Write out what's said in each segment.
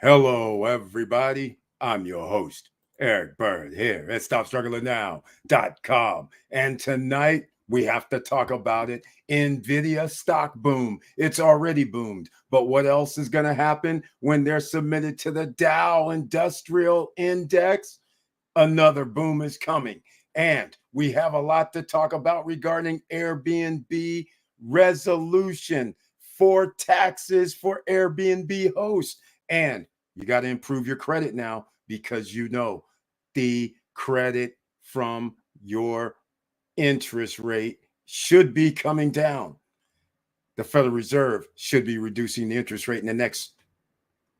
Hello, everybody. I'm your host, Eric Bird, here at StopStrugglingNow.com. And tonight, we have to talk about it. Nvidia stock boom. It's already boomed. But what else is going to happen when they're submitted to the Dow Industrial Index? Another boom is coming. And we have a lot to talk about regarding Airbnb resolution for taxes for Airbnb hosts. And you got to improve your credit now because the credit from your interest rate should be coming down. The Federal Reserve should be reducing the interest rate in the next,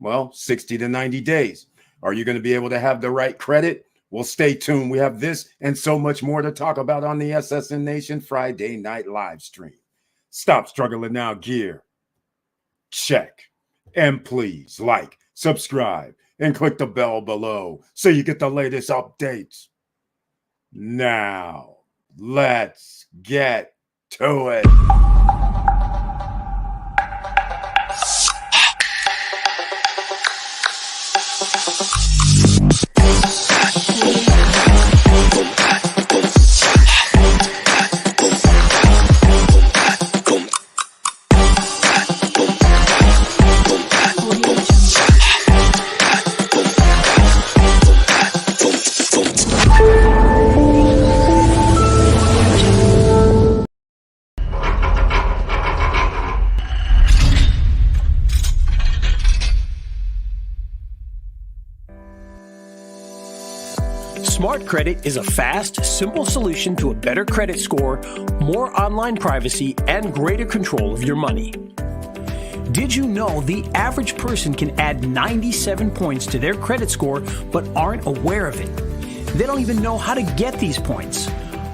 60 to 90 days. Are you going to be able to have the right credit? Well, stay tuned. We have this and so much more to talk about on the SSN Nation Friday night live stream. Stop struggling now, gear. Check. And please like, subscribe, and click the bell below so you get the latest updates. Now, let's get to it. Smart Credit is a fast, simple solution to a better credit score, more online privacy, and greater control of your money. Did you know the average person can add 97 points to their credit score but aren't aware of it? They don't even know how to get these points.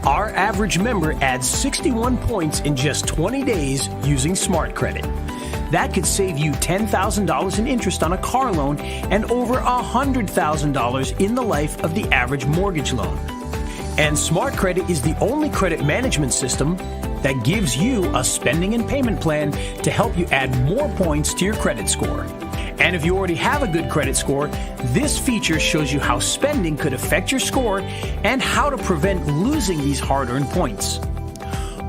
Our average member adds 61 points in just 20 days using Smart Credit. That could save you $10,000 in interest on a car loan and over $100,000 in the life of the average mortgage loan. And Smart Credit is the only credit management system that gives you a spending and payment plan to help you add more points to your credit score. And if you already have a good credit score, this feature shows you how spending could affect your score and how to prevent losing these hard-earned points.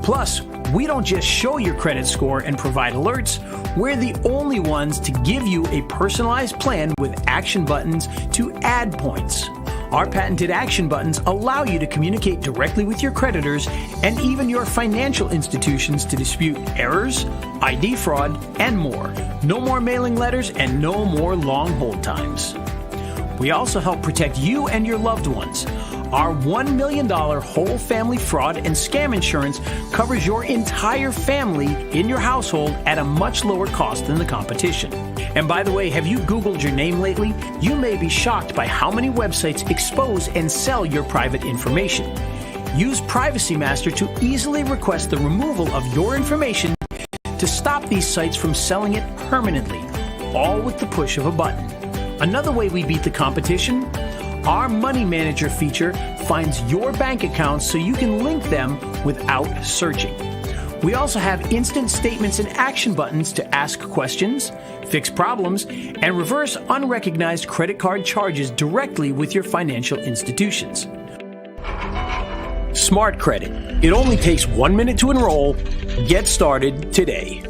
Plus, we don't just show your credit score and provide alerts, we're the only ones to give you a personalized plan with action buttons to add points. Our patented action buttons allow you to communicate directly with your creditors and even your financial institutions to dispute errors, ID fraud, and more. No more mailing letters and no more long hold times. We also help protect you and your loved ones. Our $1 million whole family fraud and scam insurance covers your entire family in your household at a much lower cost than the competition. And by the way, have you Googled your name lately? You may be shocked by how many websites expose and sell your private information. Use Privacy Master to easily request the removal of your information to stop these sites from selling it permanently, all with the push of a button. Another way we beat the competition: our Money Manager feature finds your bank accounts so you can link them without searching. We also have instant statements and action buttons to ask questions, fix problems, and reverse unrecognized credit card charges directly with your financial institutions. Smart Credit. It only takes 1 minute to enroll. Get started today.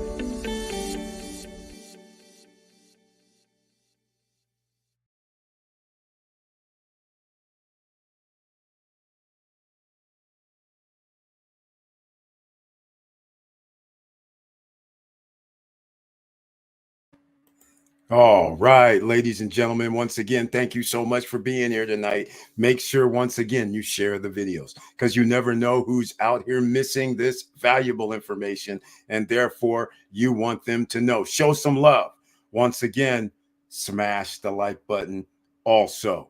All right, ladies and gentlemen, once again, thank you so much for being here tonight. Make sure, once again, you share the videos because you never know who's out here missing this valuable information, and therefore you want them to know. Show some love. Once again, smash the like button. Also,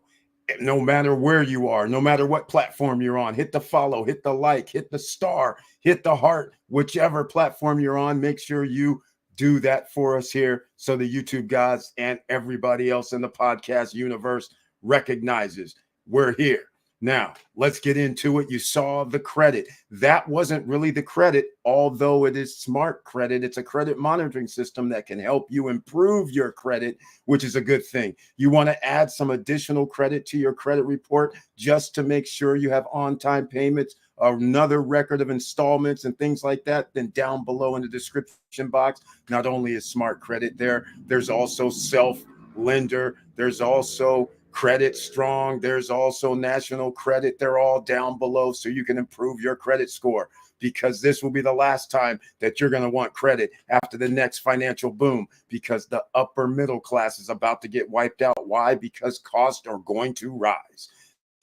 no matter where you are, no matter what platform you're on, hit the follow, hit the like, hit the star, hit the heart, whichever platform you're on. Make sure you do that for us here so the YouTube guys and everybody else in the podcast universe recognizes we're here. Now, let's get into it. You saw the credit. That wasn't really the credit, although it is smart credit. It's a credit monitoring system that can help you improve your credit, which is a good thing. You want to add some additional credit to your credit report just to make sure you have on-time payments, another record of installments and things like that. Then down below in the description box, not only is smart credit there, there's also self lender, there's also Credit Strong, there's also National Credit. They're all down below so you can improve your credit score, because this will be the last time that you're going to want credit after the next financial boom, because the upper middle class is about to get wiped out. Why? Because costs are going to rise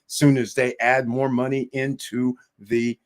soon as they add more money into the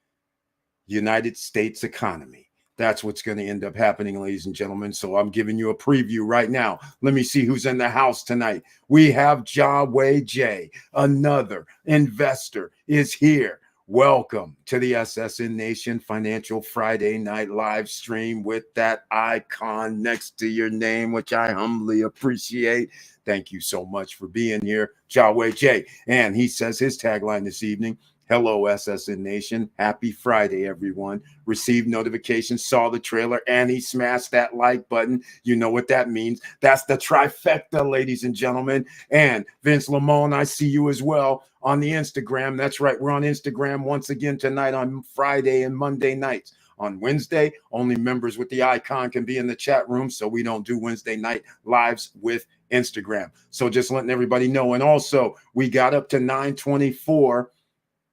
United States economy. That's what's going to end up happening, ladies and gentlemen. So I'm giving you a preview right now. Let me see who's in the house tonight. We have Yahweh J, another investor, is here. Welcome to the SSN Nation Financial Friday Night live stream with that icon next to your name, which I humbly appreciate. Thank you so much for being here, Yahweh J. And he says his tagline this evening: hello, SSN Nation. Happy Friday, everyone. Received notifications, saw the trailer, and he smashed that like button. You know what that means. That's the trifecta, ladies and gentlemen. And Vince Lamone, I see you as well on the Instagram. That's right. We're on Instagram once again tonight on Friday and Monday nights. On Wednesday, only members with the icon can be in the chat room, so we don't do Wednesday night lives with Instagram. So just letting everybody know. And also, we got up to 924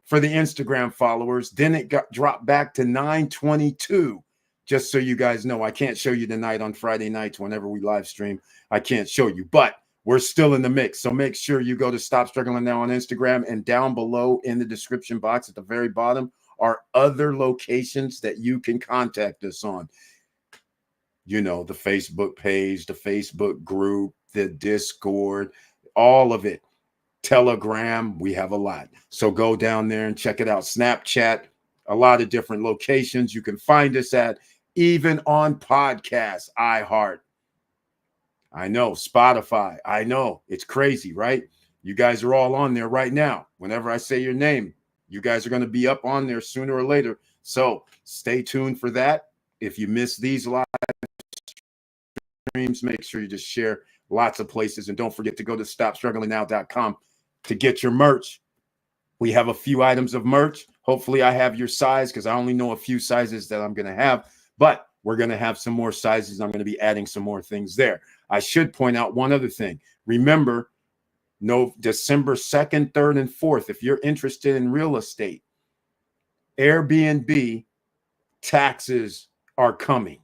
for the Instagram followers. Then it got dropped back to 922. Just so you guys know, I can't show you tonight on Friday nights whenever we live stream. I can't show you, but we're still in the mix. So make sure you go to Stop Struggling Now on Instagram, and down below in the description box at the very bottom are other locations that you can contact us on. You know, the Facebook page, the Facebook group, the Discord, all of it. Telegram, we have a lot. So go down there and check it out. Snapchat, a lot of different locations you can find us at, even on podcasts, iHeart. I know, Spotify. I know, it's crazy, right? You guys are all on there right now. Whenever I say your name, you guys are going to be up on there sooner or later. So stay tuned for that. If you miss these live streams, make sure you just share lots of places. And don't forget to go to stopstrugglingnow.com to get your merch. We have a few items of merch. Hopefully I have your size, because I only know a few sizes that I'm going to have, but we're going to have some more sizes. I'm going to be adding some more things there. I should point out one other thing. Remember, December 2nd, 3rd, and 4th, if you're interested in real estate, Airbnb taxes are coming.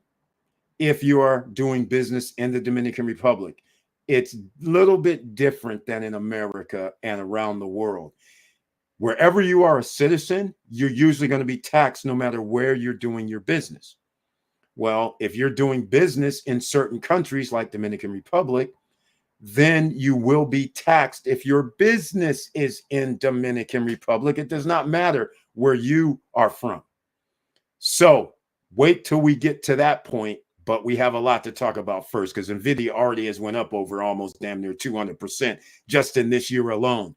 If you are doing business in the Dominican Republic, it's a little bit different than in America and around the world. Wherever you are a citizen, you're usually going to be taxed no matter where you're doing your business. Well, if you're doing business in certain countries like Dominican Republic, then you will be taxed if your business is in Dominican Republic. It does not matter where you are from. So wait till we get to that point. But we have a lot to talk about first, because Nvidia already has went up over almost damn near 200% just in this year alone.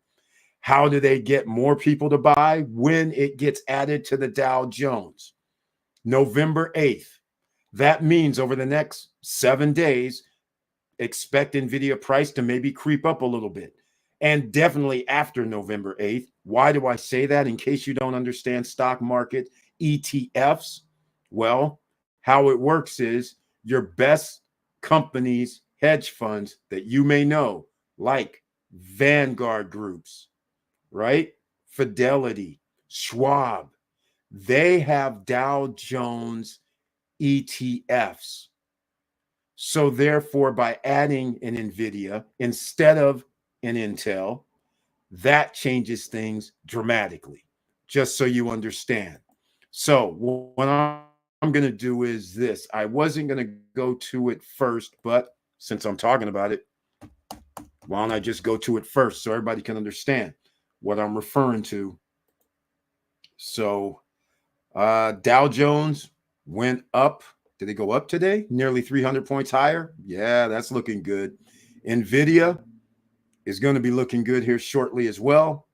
How do they get more people to buy? When it gets added to the Dow Jones, November 8th. That means over the next 7 days, expect Nvidia price to maybe creep up a little bit. And definitely after November 8th. Why do I say that? In case you don't understand stock market ETFs, well, how it works is your best companies, hedge funds that you may know, like Vanguard groups, right? Fidelity, Schwab, they have Dow Jones ETFs. So therefore, by adding an Nvidia instead of an Intel, that changes things dramatically, just so you understand. So what I'm going to do is this. I wasn't going to go to it first, but since I'm talking about it, why don't I just go to it first so everybody can understand what I'm referring to. So Dow Jones went up. Did they go up today? Nearly 300 points higher. Yeah, that's looking good. Nvidia is going to be looking good here shortly as well.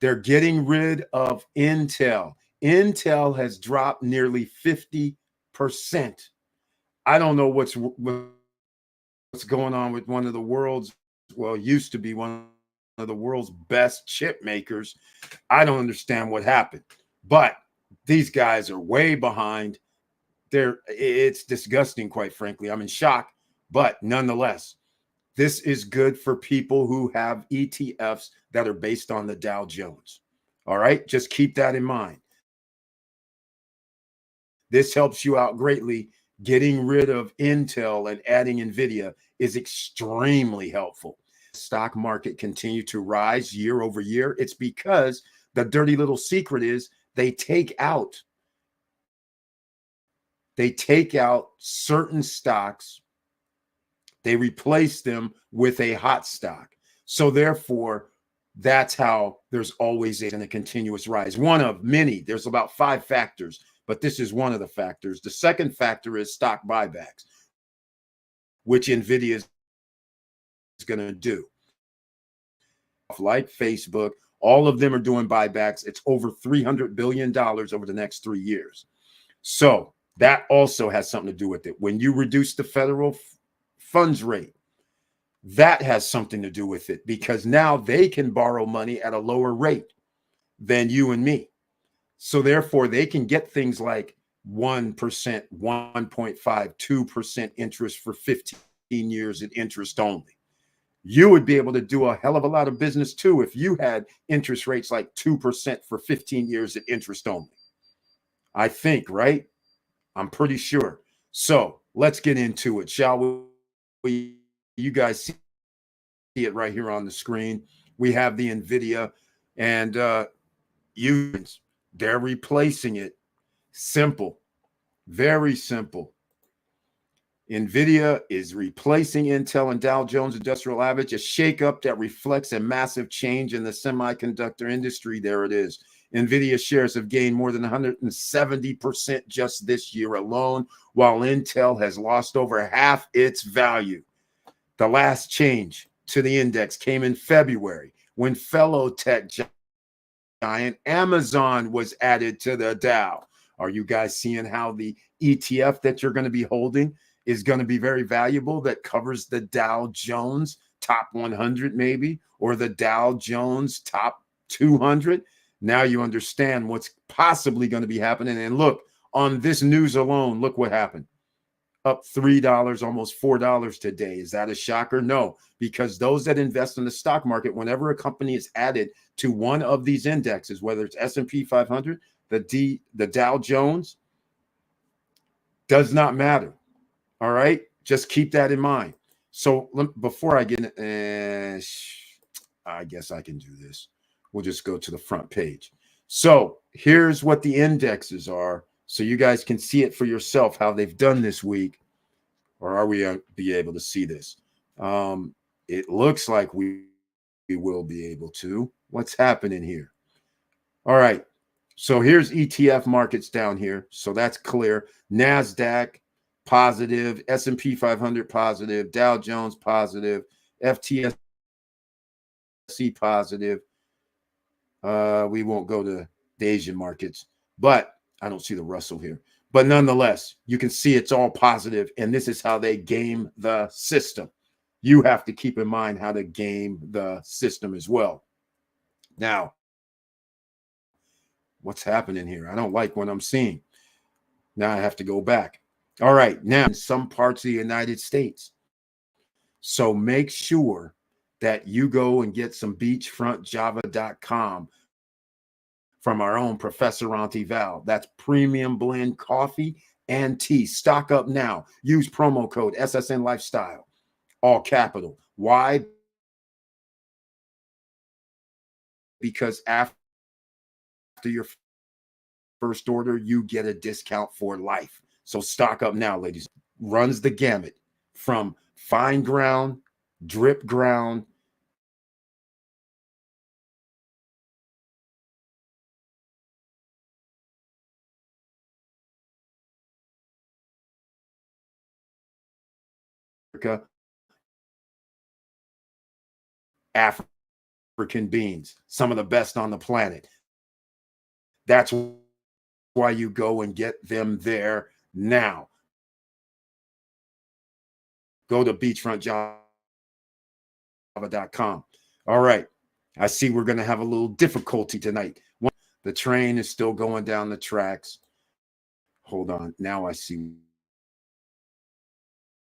They're getting rid of Intel. Intel has dropped nearly 50%. I don't know what's going on with one of the world's, well, used to be one of the world's best chip makers. I don't understand what happened, but these guys are way behind. It's disgusting, quite frankly. I'm in shock, but nonetheless, this is good for people who have ETFs that are based on the Dow Jones. All right, just keep that in mind. This helps you out greatly. Getting rid of Intel and adding Nvidia is extremely helpful. Stock market continue to rise year over year. It's because the dirty little secret is they take out certain stocks, they replace them with a hot stock. So therefore, that's how there's always a continuous rise. One of many. There's about 5 factors, but this is one of the factors. The second factor is stock buybacks, which Nvidia is going to do. Like Facebook, all of them are doing buybacks. It's over $300 billion over the next 3 years. So that also has something to do with it. When you reduce the federal funds rate, that has something to do with it, because now they can borrow money at a lower rate than you and me. So therefore, they can get things like 1%, 1.5, 2% interest for 15 years at interest only. You would be able to do a hell of a lot of business too if you had interest rates like 2% for 15 years at interest only. I think, right? I'm pretty sure. So let's get into it, shall we? You guys see it right here on the screen. We have the Nvidia, and they're replacing it. Simple, very simple. Nvidia is replacing Intel and Dow Jones Industrial Average, a shakeup that reflects a massive change in the semiconductor industry. There it is. Nvidia shares have gained more than 170% just this year alone, while Intel has lost over half its value. The last change to the index came in February when fellow tech giant Amazon was added to the Dow. Are you guys seeing how the ETF that you're going to be holding is going to be very valuable, that covers the Dow Jones top 100 maybe, or the Dow Jones top 200? Now you understand what's possibly going to be happening. And look, on this news alone, look what happened. Up $3, almost $4 today. Is that a shocker? No, because those that invest in the stock market, whenever a company is added to one of these indexes, whether it's S&P 500, the Dow Jones, does not matter. All right, just keep that in mind. So before I get I guess I can do this. We'll just go to the front page. So here's what the indexes are, so you guys can see it for yourself how they've done this week. Or are we be able to see this? It looks like we will be able to. What's happening here? All right. So here's ETF markets down here. So that's clear. NASDAQ positive, S&P 500 positive, Dow Jones positive, FTSE positive. We won't go to the Asian markets, but I don't see the Russell here. But nonetheless, you can see it's all positive, and this is how they game the system. You have to keep in mind how to game the system as well. Now, what's happening here? I don't like what I'm seeing. Now I have to go back. All right, now in some parts of the United States. So make sure that you go and get some beachfrontjava.com from our own Professor Auntie Val. That's premium blend coffee and tea. Stock up now. Use promo code SSN Lifestyle, all capital. Why? Because after your first order, you get a discount for life. So stock up now, ladies. Runs the gamut from fine ground, drip ground, Africa, African beans, some of the best on the planet. That's why you go and get them there now. Go to beachfrontjava.com. All right. I see we're going to have a little difficulty tonight. The train is still going down the tracks. Hold on. Now I see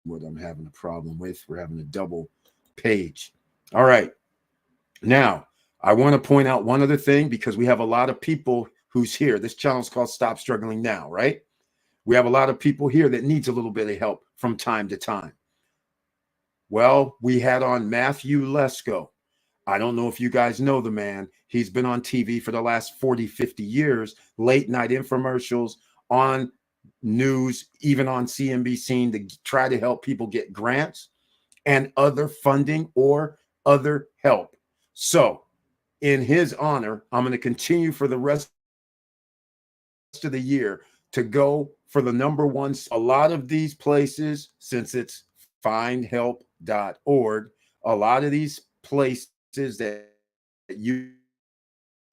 what I'm having a problem with. We're having a double page. All right. Now, I want to point out one other thing because we have a lot of people who's here. This channel is called Stop Struggling Now, right? We have a lot of people here that needs a little bit of help from time to time. Well, we had on Matthew Lesko. I don't know if you guys know the man. He's been on TV for the last 40, 50 years, late night infomercials, on news, even on CNBC, to try to help people get grants and other funding or other help. So in his honor, I'm going to continue for the rest of the year to go for the #1. A lot of these places, since it's findhelp.org, a lot of these places that you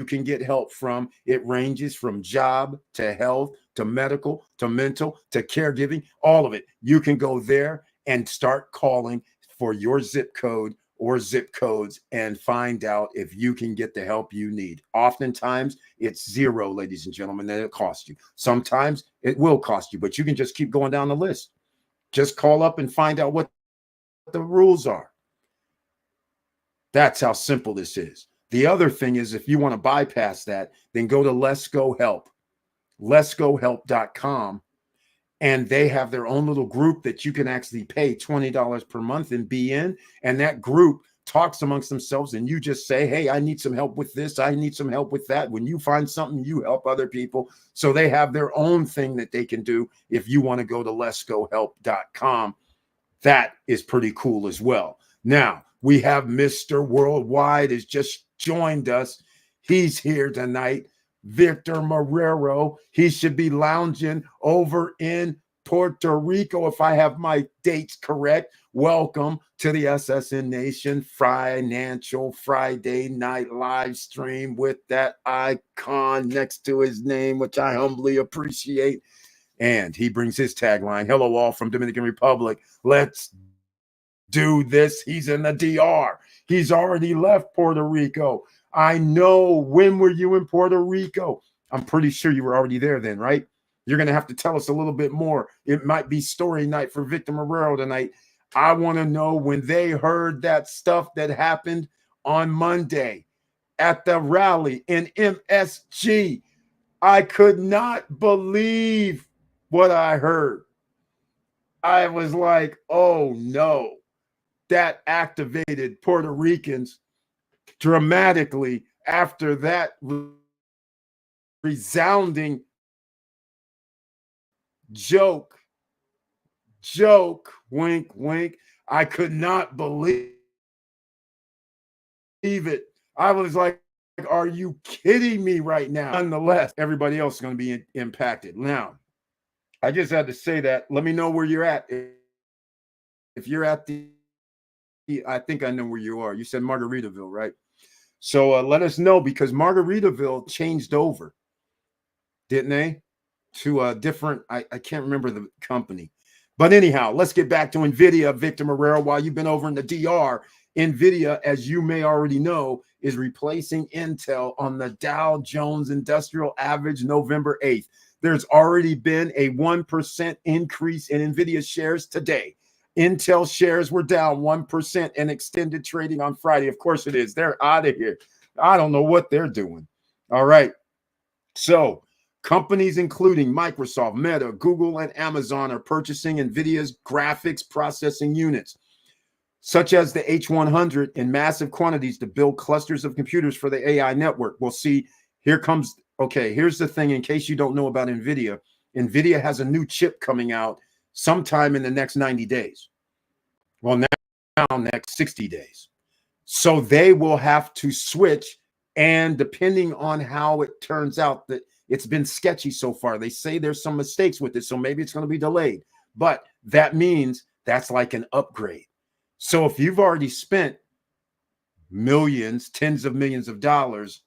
can get help from, it ranges from job to health to medical to mental to caregiving, all of it. You can go there and start calling for your zip code or zip codes and find out if you can get the help you need. Oftentimes it's zero, ladies and gentlemen, that it costs you. Sometimes it will cost you, but you can just keep going down the list. Just call up and find out what the rules are. That's how simple this is. The other thing is, if you want to bypass that, then go to Let's Go Help, letsgohelp.com. And they have their own little group that you can actually pay $20 per month and be in. And that group talks amongst themselves, and you just say, hey, I need some help with this. I need some help with that. When you find something, you help other people. So they have their own thing that they can do. If you want to go to letsgohelp.com, that is pretty cool as well. Now, we have Mr. Worldwide has just joined us. He's here tonight. Victor Marrero. He should be lounging over in Puerto Rico, if I have my dates correct. Welcome to the SSN Nation Financial Friday Night live stream with that icon next to his name, which I humbly appreciate. And he brings his tagline, hello all from Dominican Republic. Let's do this. He's in the DR. He's already left Puerto Rico. I know. When were you in Puerto Rico? I'm pretty sure you were already there then, right? You're going to have to tell us a little bit more. It might be story night for Victor Marrero tonight. I want to know when they heard that stuff that happened on Monday at the rally in MSG. I could not believe what I heard. I was like, oh no, that activated Puerto Ricans dramatically after that resounding joke, wink, wink. I could not believe it. I was like, are you kidding me right now? Nonetheless, everybody else is going to be impacted. Now, I just had to say that. Let me know where you're at. If you're at I think I know where you are. You said Margaritaville, right? So let us know, because Margaritaville changed over, didn't they? To a different, I can't remember the company. But anyhow, let's get back to Nvidia. Victor Marrero, while you've been over in the DR, Nvidia, as you may already know, is replacing Intel on the Dow Jones Industrial Average November 8th. There's already been a 1% increase in Nvidia shares today. Intel shares were down 1% in extended trading on Friday. Of course it is. They're out of here. I don't know what they're doing. All right. So companies including Microsoft, Meta, Google, and Amazon are purchasing Nvidia's graphics processing units, such as the H100, in massive quantities to build clusters of computers for the AI network. We'll see. Here comes, okay, here's the thing in case you don't know about Nvidia. Nvidia has a new chip coming out sometime in the next 90 days. Well, now next 60 days. So they will have to switch. And depending on how it turns out, that it's been sketchy so far. They say there's some mistakes with it, so maybe it's going to be delayed. But that means that's like an upgrade. So if you've already spent millions, tens of millions of dollars.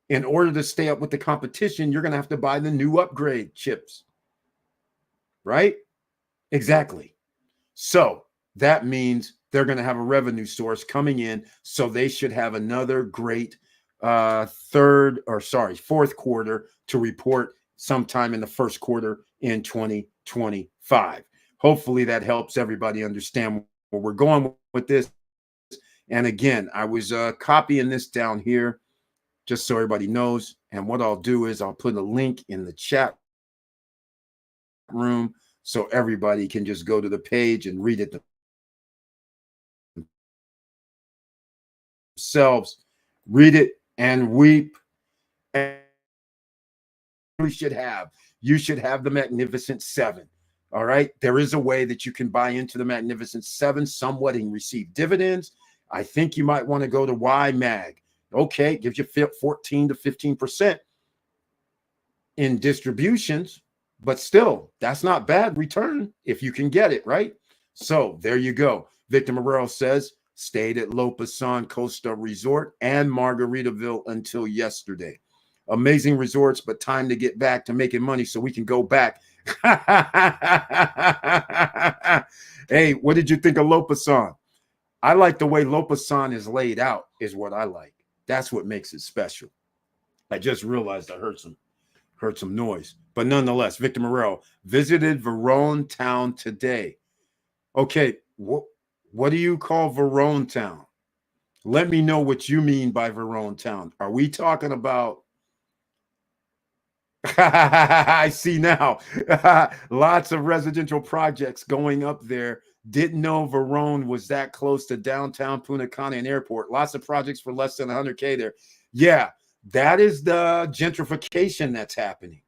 In order to stay up with the competition, you're going to have to buy the new upgrade chips, right? Exactly. So that means they're going to have a revenue source coming in. So they should have another great fourth quarter to report sometime in the first quarter in 2025. Hopefully that helps everybody understand where we're going with this. And again, I was copying this down here just so everybody knows. And what I'll do is I'll put a link in the chat room so everybody can just go to the page and read it themselves, read it and weep. And you should have the Magnificent Seven. All right. There is a way that you can buy into the Magnificent Seven somewhat and receive dividends. I think you might want to go to YMAG. Okay, gives you 14 to 15% in distributions, but still, that's not bad return if you can get it, right? So there you go. Victor Morero says, stayed at Lopasan Costa Resort and Margaritaville until yesterday. Amazing resorts, but time to get back to making money so we can go back. Hey, what did you think of Lopasan? I like the way Lopasan is laid out, is what I like. That's what makes it special. I just realized I heard some noise. But nonetheless, Victor Morero visited Verone Town today. Okay, what do you call Verone Town? Let me know what you mean by Verone Town. Are we talking about... I see now. Lots of residential projects going up there. Didn't know Verone was that close to downtown Punta Cana and airport. Lots of projects for less than 100K there. Yeah, that is the gentrification that's happening.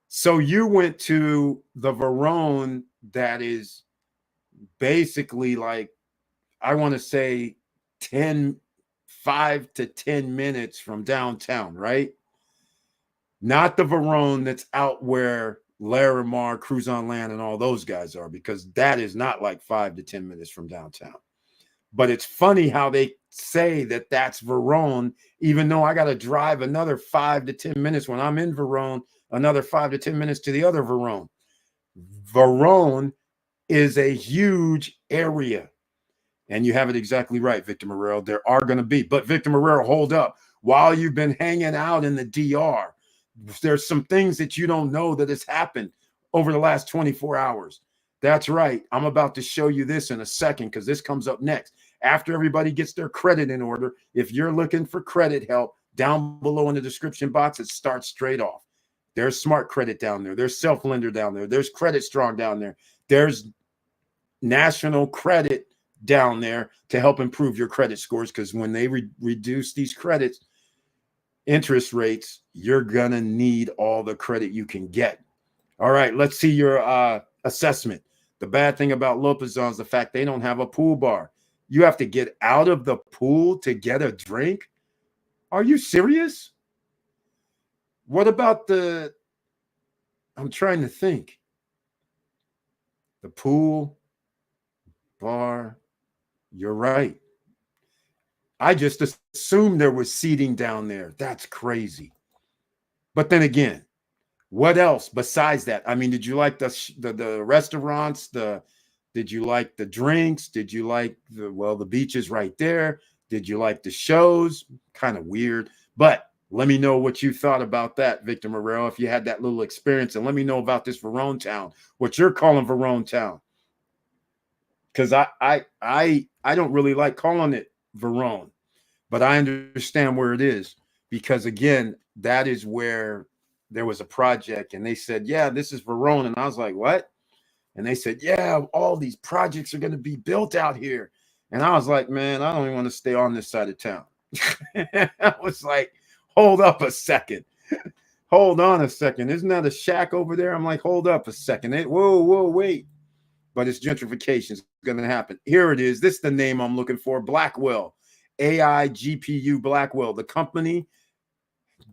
So you went to the Verone that is basically like, I want to say 5 to 10 minutes from downtown, right? Not the Verone that's out where Larimar, Cruise on Land, and all those guys are, because that is not like 5 to 10 minutes from downtown. But it's funny how they say that that's Verone, even though I got to drive another 5 to 10 minutes when I'm in Verone, another 5 to 10 minutes to the other Verone. Verone is a huge area. And you have it exactly right, Victor Morero. There are going to be. But Victor Morero, hold up. While you've been hanging out in the DR, there's some things that you don't know that has happened over the last 24 hours. That's right. I'm about to show you this in a second because this comes up next. After everybody gets their credit in order, if you're looking for credit help, down below in the description box, it starts straight off. There's Smart Credit down there. There's Self Lender down there. There's Credit Strong down there. There's National Credit down there to help improve your credit scores, because when they reduce these credits, interest rates, you're gonna need all the credit you can get. All right, let's see your assessment. The bad thing about Lopasan is the fact they don't have a pool bar. You have to get out of the pool to get a drink. Are you serious? What about I'm trying to think. The pool bar. You're right. I just assumed there was seating down there. That's crazy. But then again, what else besides that? I mean, did you like the restaurants? Did you like the drinks? Did you like the beach is right there? Did you like the shows? Kind of weird. But let me know what you thought about that, Victor Morero, if you had that little experience. And let me know about this Verone Town, what you're calling Verone Town. Because I don't really like calling it Verone, but I understand where it is, because again, that is where there was a project and they said, yeah, this is Verone. And I was like, what? And they said, yeah, all these projects are going to be built out here. And I was like, man, I don't even want to stay on this side of town. I was like, hold up a second. Hold on a second. Isn't that a shack over there? I'm like, hold up a second. Whoa, wait. But it's gentrification. It's going to happen. Here it is. This is the name I'm looking for. Blackwell. AI GPU Blackwell. The company,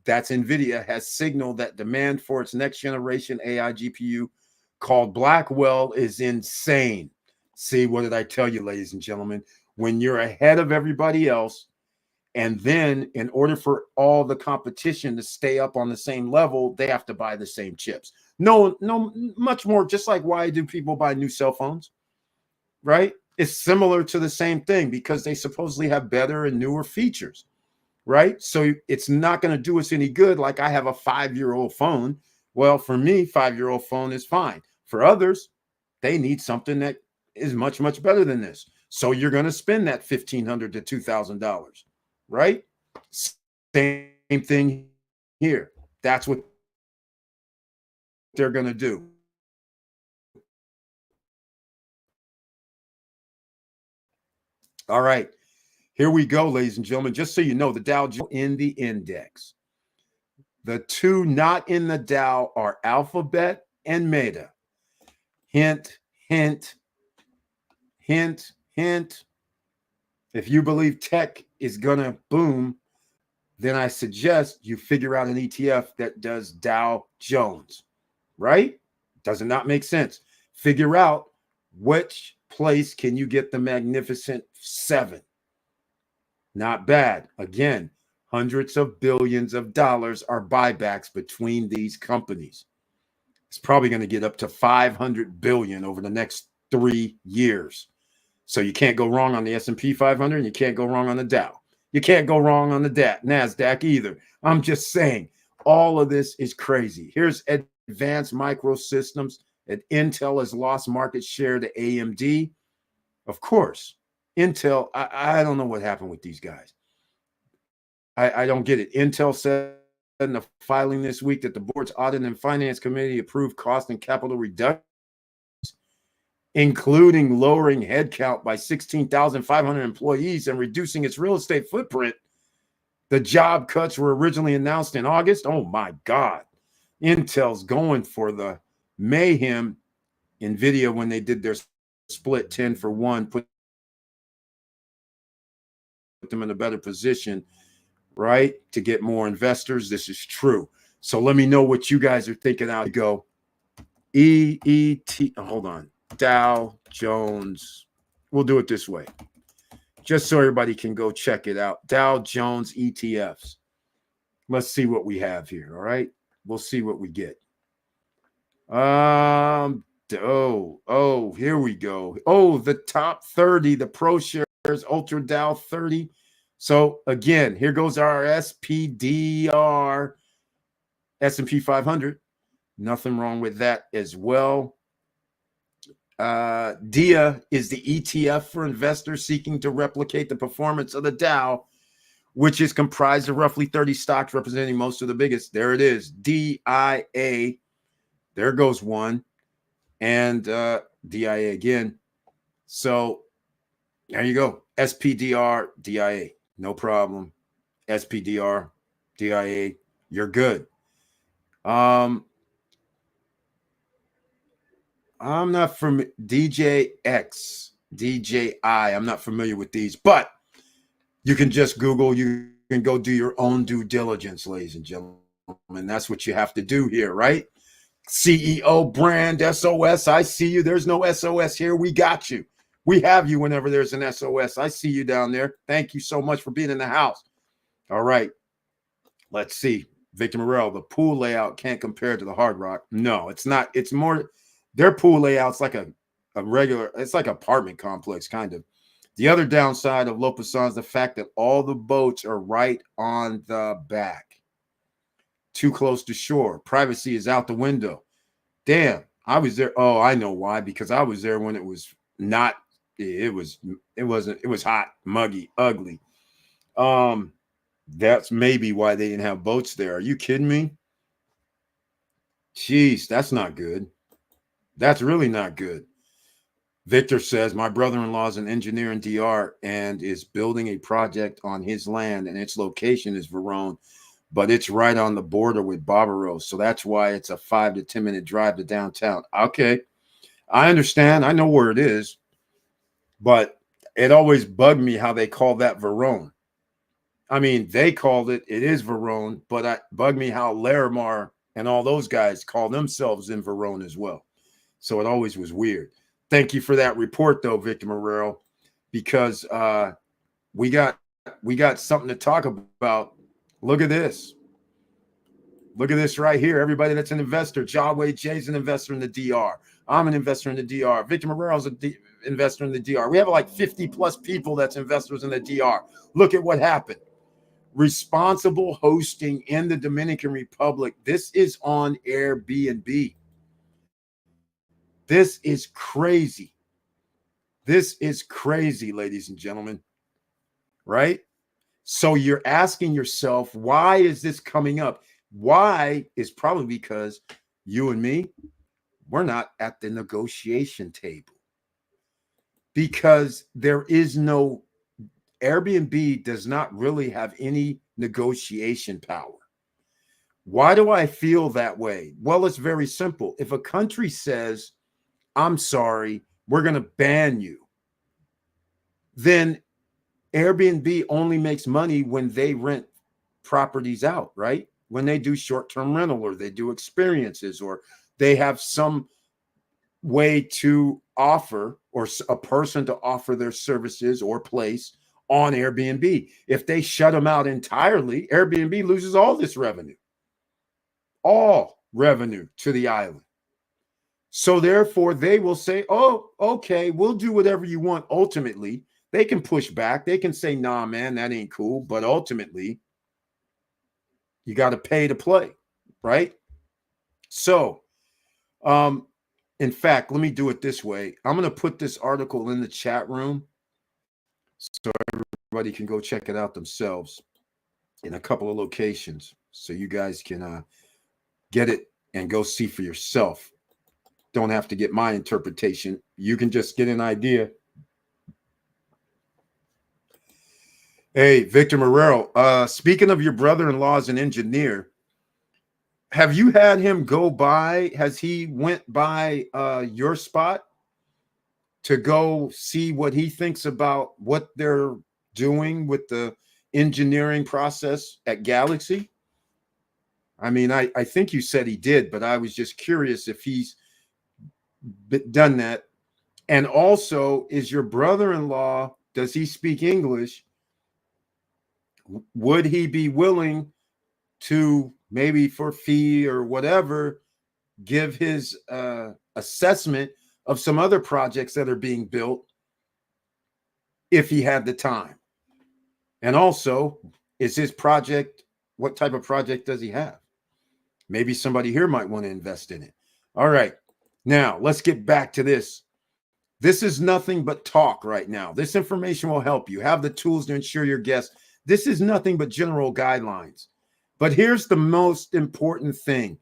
that's Nvidia, has signaled that demand for its next generation AI GPU called Blackwell is insane. See, what did I tell you, ladies and gentlemen? When you're ahead of everybody else, And then in order for all the competition to stay up on the same level, they have to buy the same chips. No, much more. Just like why do people buy new cell phones, right? It's similar to the same thing because they supposedly have better and newer features, right? So it's not going to do us any good. Like I have a 5-year-old phone. Well, for me, 5-year-old phone is fine. For others, they need something that is much, much better than this. So you're going to spend that $1,500 to $2,000, right? Same thing here. That's what they're going to do. All right. Here we go, ladies and gentlemen. Just so you know, the Dow Jones in the index. The two not in the Dow are Alphabet and Meta. Hint, hint, hint, hint. If you believe tech is going to boom, then I suggest you figure out an ETF that does Dow Jones, right? Does it not make sense? Figure out which place can you get the Magnificent Seven. Not bad. Again, hundreds of billions of dollars are buybacks between these companies. It's probably going to get up to 500 billion over the next 3 years. So you can't go wrong on the S&P 500 and you can't go wrong on the Dow. You can't go wrong on the NASDAQ either. I'm just saying all of this is crazy. Here's Advanced Micro Systems. And Intel has lost market share to AMD. Of course, Intel, I don't know what happened with these guys. I don't get it. Intel said in the filing this week that the board's audit and finance committee approved cost and capital reductions, including lowering headcount by 16,500 employees and reducing its real estate footprint. The job cuts were originally announced in August. Oh my God. Intel's going for the mayhem. Nvidia, when they did their split 10 for 1, put them in a better position, right, to get more investors. This is true. So let me know what you guys are thinking. Out you go. EET. Hold on. Dow Jones. We'll do it this way, just so everybody can go check it out. Dow Jones ETFs. Let's see what we have here. All right. We'll see what we get. Here we go. Oh, the top 30, the Pro Shares Ultra Dow 30. So again, here goes our SPDR, S&P 500. Nothing wrong with that as well. DIA is the ETF for investors seeking to replicate the performance of the Dow, which is comprised of roughly 30 stocks representing most of the biggest. There it is, DIA. There goes one. And DIA again. So there you go. SPDR, DIA. No problem. SPDR, DIA. You're good. I'm not from DJX, DJI. I'm not familiar with these, but you can just Google. You can go do your own due diligence, ladies and gentlemen. That's what you have to do here, right? CEO brand SOS. I see you. There's no SOS here. We got you. We have you whenever there's an SOS. I see you down there. Thank you so much for being in the house. All right. Let's see. Victor Morel, the pool layout can't compare to the Hard Rock. No, it's not. It's more, their pool layout's like a regular, it's like an apartment complex, kind of. The other downside of Lopesan is the fact that all the boats are right on the back. Too close to shore. Privacy is out the window. Damn, I was there. Oh, I know why. Because I was there when it was not, it was hot, muggy, ugly. That's maybe why they didn't have boats there. Are you kidding me? Jeez, that's not good. That's really not good. Victor says, my brother-in-law is an engineer in DR and is building a project on his land, and its location is Verone, but it's right on the border with Barbaros. So that's why it's a 5 to 10 minute drive to downtown. Okay. I understand. I know where it is, but it always bugged me how they call that Verone. I mean, they called it is Verone, but it bugged me how Larimar and all those guys call themselves in Verone as well. So it always was weird. Thank you for that report, though, Victor Morero, because we got got something to talk about. Look at this. Look at this right here. Everybody that's an investor. Jawway Jay's an investor in the DR. I'm an investor in the DR. Victor Morel's an investor in the DR. We have like 50 plus people that's investors in the DR. Look at what happened. Responsible hosting in the Dominican Republic. This is on Airbnb. This is crazy. This is crazy, ladies and gentlemen. Right? So you're asking yourself, why is this coming up? Why is probably because you and me, we're not at the negotiation table. Because there is no, Airbnb does not really have any negotiation power. Why do I feel that way? Well, it's very simple. If a country says, I'm sorry, we're going to ban you, then Airbnb only makes money when they rent properties out, right? When they do short-term rental or they do experiences or they have some way to offer or a person to offer their services or place on Airbnb. If they shut them out entirely, Airbnb loses all this revenue, all revenue to the island. So therefore, they will say, oh, okay, we'll do whatever you want. Ultimately, they can push back. They can say, nah, man, that ain't cool. But ultimately, you got to pay to play, right? So, in fact, let me do it this way. I'm going to put this article in the chat room so everybody can go check it out themselves in a couple of locations so you guys can get it and go see for yourself. Don't have to get my interpretation. You can just get an idea. Hey, Victor Marrero, speaking of your brother-in-law as an engineer, have you had him go by? Has he went by your spot to go see what he thinks about what they're doing with the engineering process at Galaxy? I mean, I think you said he did, but I was just curious if he's done that. And also, is your brother-in-law, does he speak English? Would he be willing to, maybe for fee or whatever, give his assessment of some other projects that are being built if he had the time? And also, is his project, what type of project does he have? Maybe somebody here might want to invest in it. All right. Now, let's get back to this. This is nothing but talk right now. This information will help you have the tools to ensure your guests. This is nothing but general guidelines. But here's the most important thing.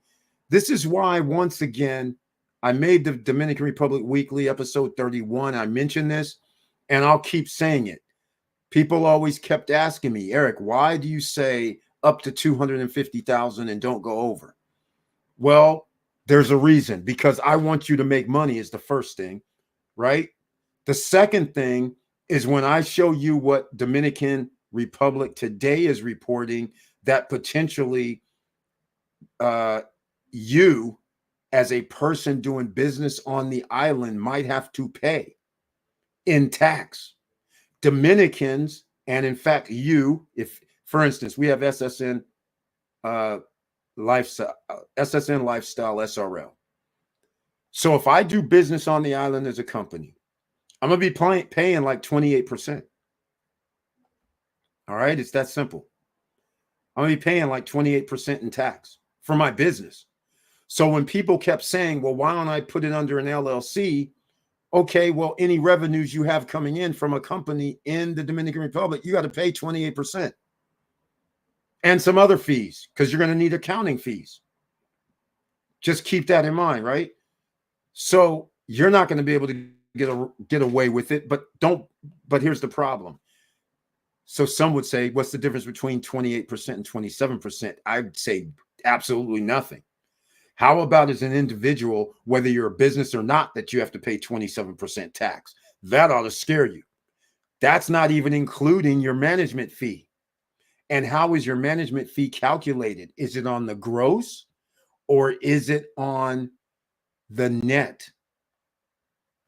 This is why, once again, I made the Dominican Republic Weekly, episode 31. I mentioned this, and I'll keep saying it. People always kept asking me, Eric, why do you say up to 250,000 and don't go over? Well, there's a reason, because I want you to make money is the first thing, right? The second thing is when I show you what Dominican Republic today is reporting, that potentially you as a person doing business on the island might have to pay in tax. Dominicans, and in fact, you, if, for instance, we have SSN Lifestyle, SRL. So if I do business on the island as a company, I'm going to be paying like 28%. All right. It's that simple. I'm going to be paying like 28% in tax for my business. So when people kept saying, well, why don't I put it under an LLC? Okay, well, any revenues you have coming in from a company in the Dominican Republic, you got to pay 28%. And some other fees, because you're going to need accounting fees. Just keep that in mind, right? So you're not going to be able to get away with it, but here's the problem. So some would say, what's the difference between 28% and 27%? I'd say absolutely nothing. How about as an individual, whether you're a business or not, that you have to pay 27% tax? That ought to scare you. That's not even including your management fee. And how is your management fee calculated? Is it on the gross or is it on the net?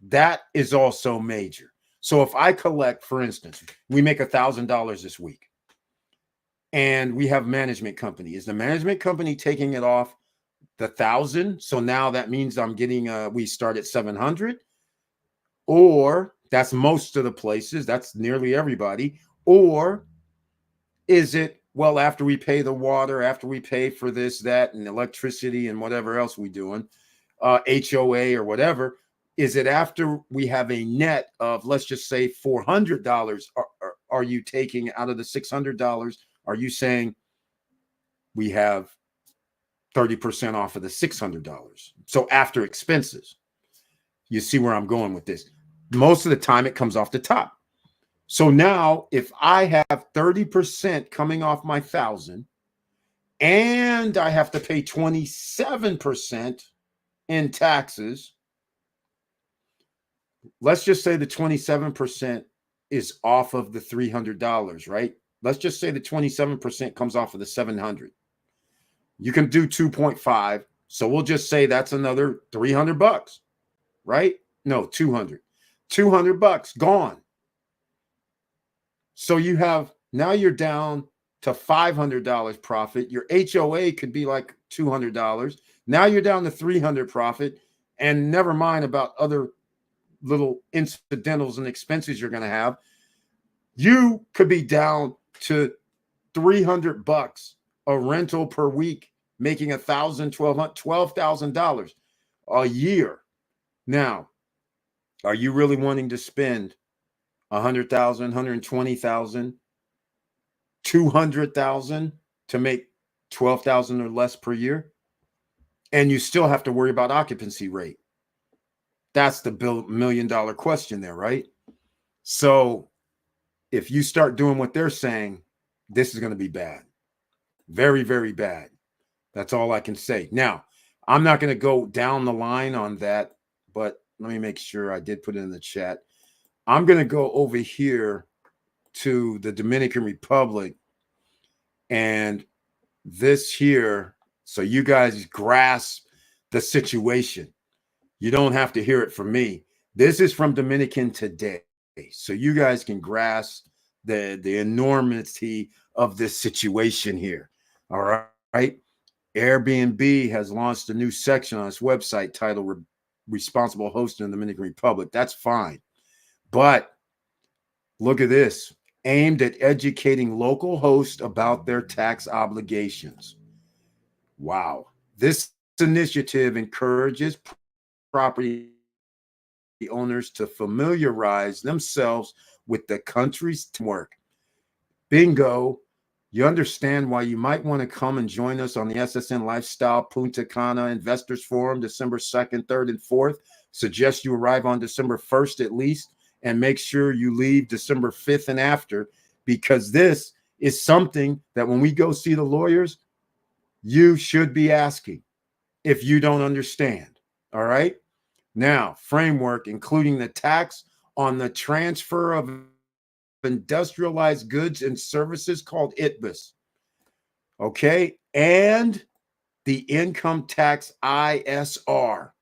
That is also major. So if I collect, for instance, we make $1,000 this week and we have management company. Is the management company taking it off the 1,000? So now that means I'm getting, we start at 700, or that's most of the places. That's nearly everybody. Or is it, well, after we pay the water, after we pay for this, that, and electricity and whatever else we doing, HOA or whatever, is it after we have a net of, let's just say $400, are you taking out of the $600? Are you saying we have 30% off of the $600? So after expenses, you see where I'm going with this. Most of the time it comes off the top. So now if I have 30% coming off my 1,000 and I have to pay 27% in taxes, let's just say the 27% is off of the $300, right? Let's just say the 27% comes off of the 700. You can do 2.5. So we'll just say that's another $300, right? No, 200. $200 gone. So you have, now you're down to $500 profit. Your HOA could be like $200. Now you're down to $300 profit, and never mind about other little incidentals and expenses you're going to have. You could be down to $300 a rental per week, making $12,000 a year. Now, are you really wanting to spend $100,000, $120,000, $200,000 to make $12,000 or less per year? And you still have to worry about occupancy rate. That's the $1 million question there, right? So if you start doing what they're saying, this is going to be bad. Very, very bad. That's all I can say. Now, I'm not going to go down the line on that, but let me make sure I did put it in the chat. I'm going to go over here to the Dominican Republic, and this here, so you guys grasp the situation. You don't have to hear it from me. This is from Dominican Today, so you guys can grasp the enormity of this situation here. All right. Airbnb has launched a new section on its website titled Responsible Hosting in the Dominican Republic. That's fine. But look at this. Aimed at educating local hosts about their tax obligations. Wow. This initiative encourages property owners to familiarize themselves with the country's work. Bingo. You understand why you might want to come and join us on the SSN Lifestyle Punta Cana Investors Forum, December 2nd, 3rd, and 4th. Suggest you arrive on December 1st at least, and make sure you leave December 5th and after, because this is something that when we go see the lawyers, you should be asking if you don't understand. All right. Now, framework, including the tax on the transfer of industrialized goods and services called ITBIS. Okay. And the income tax ISR.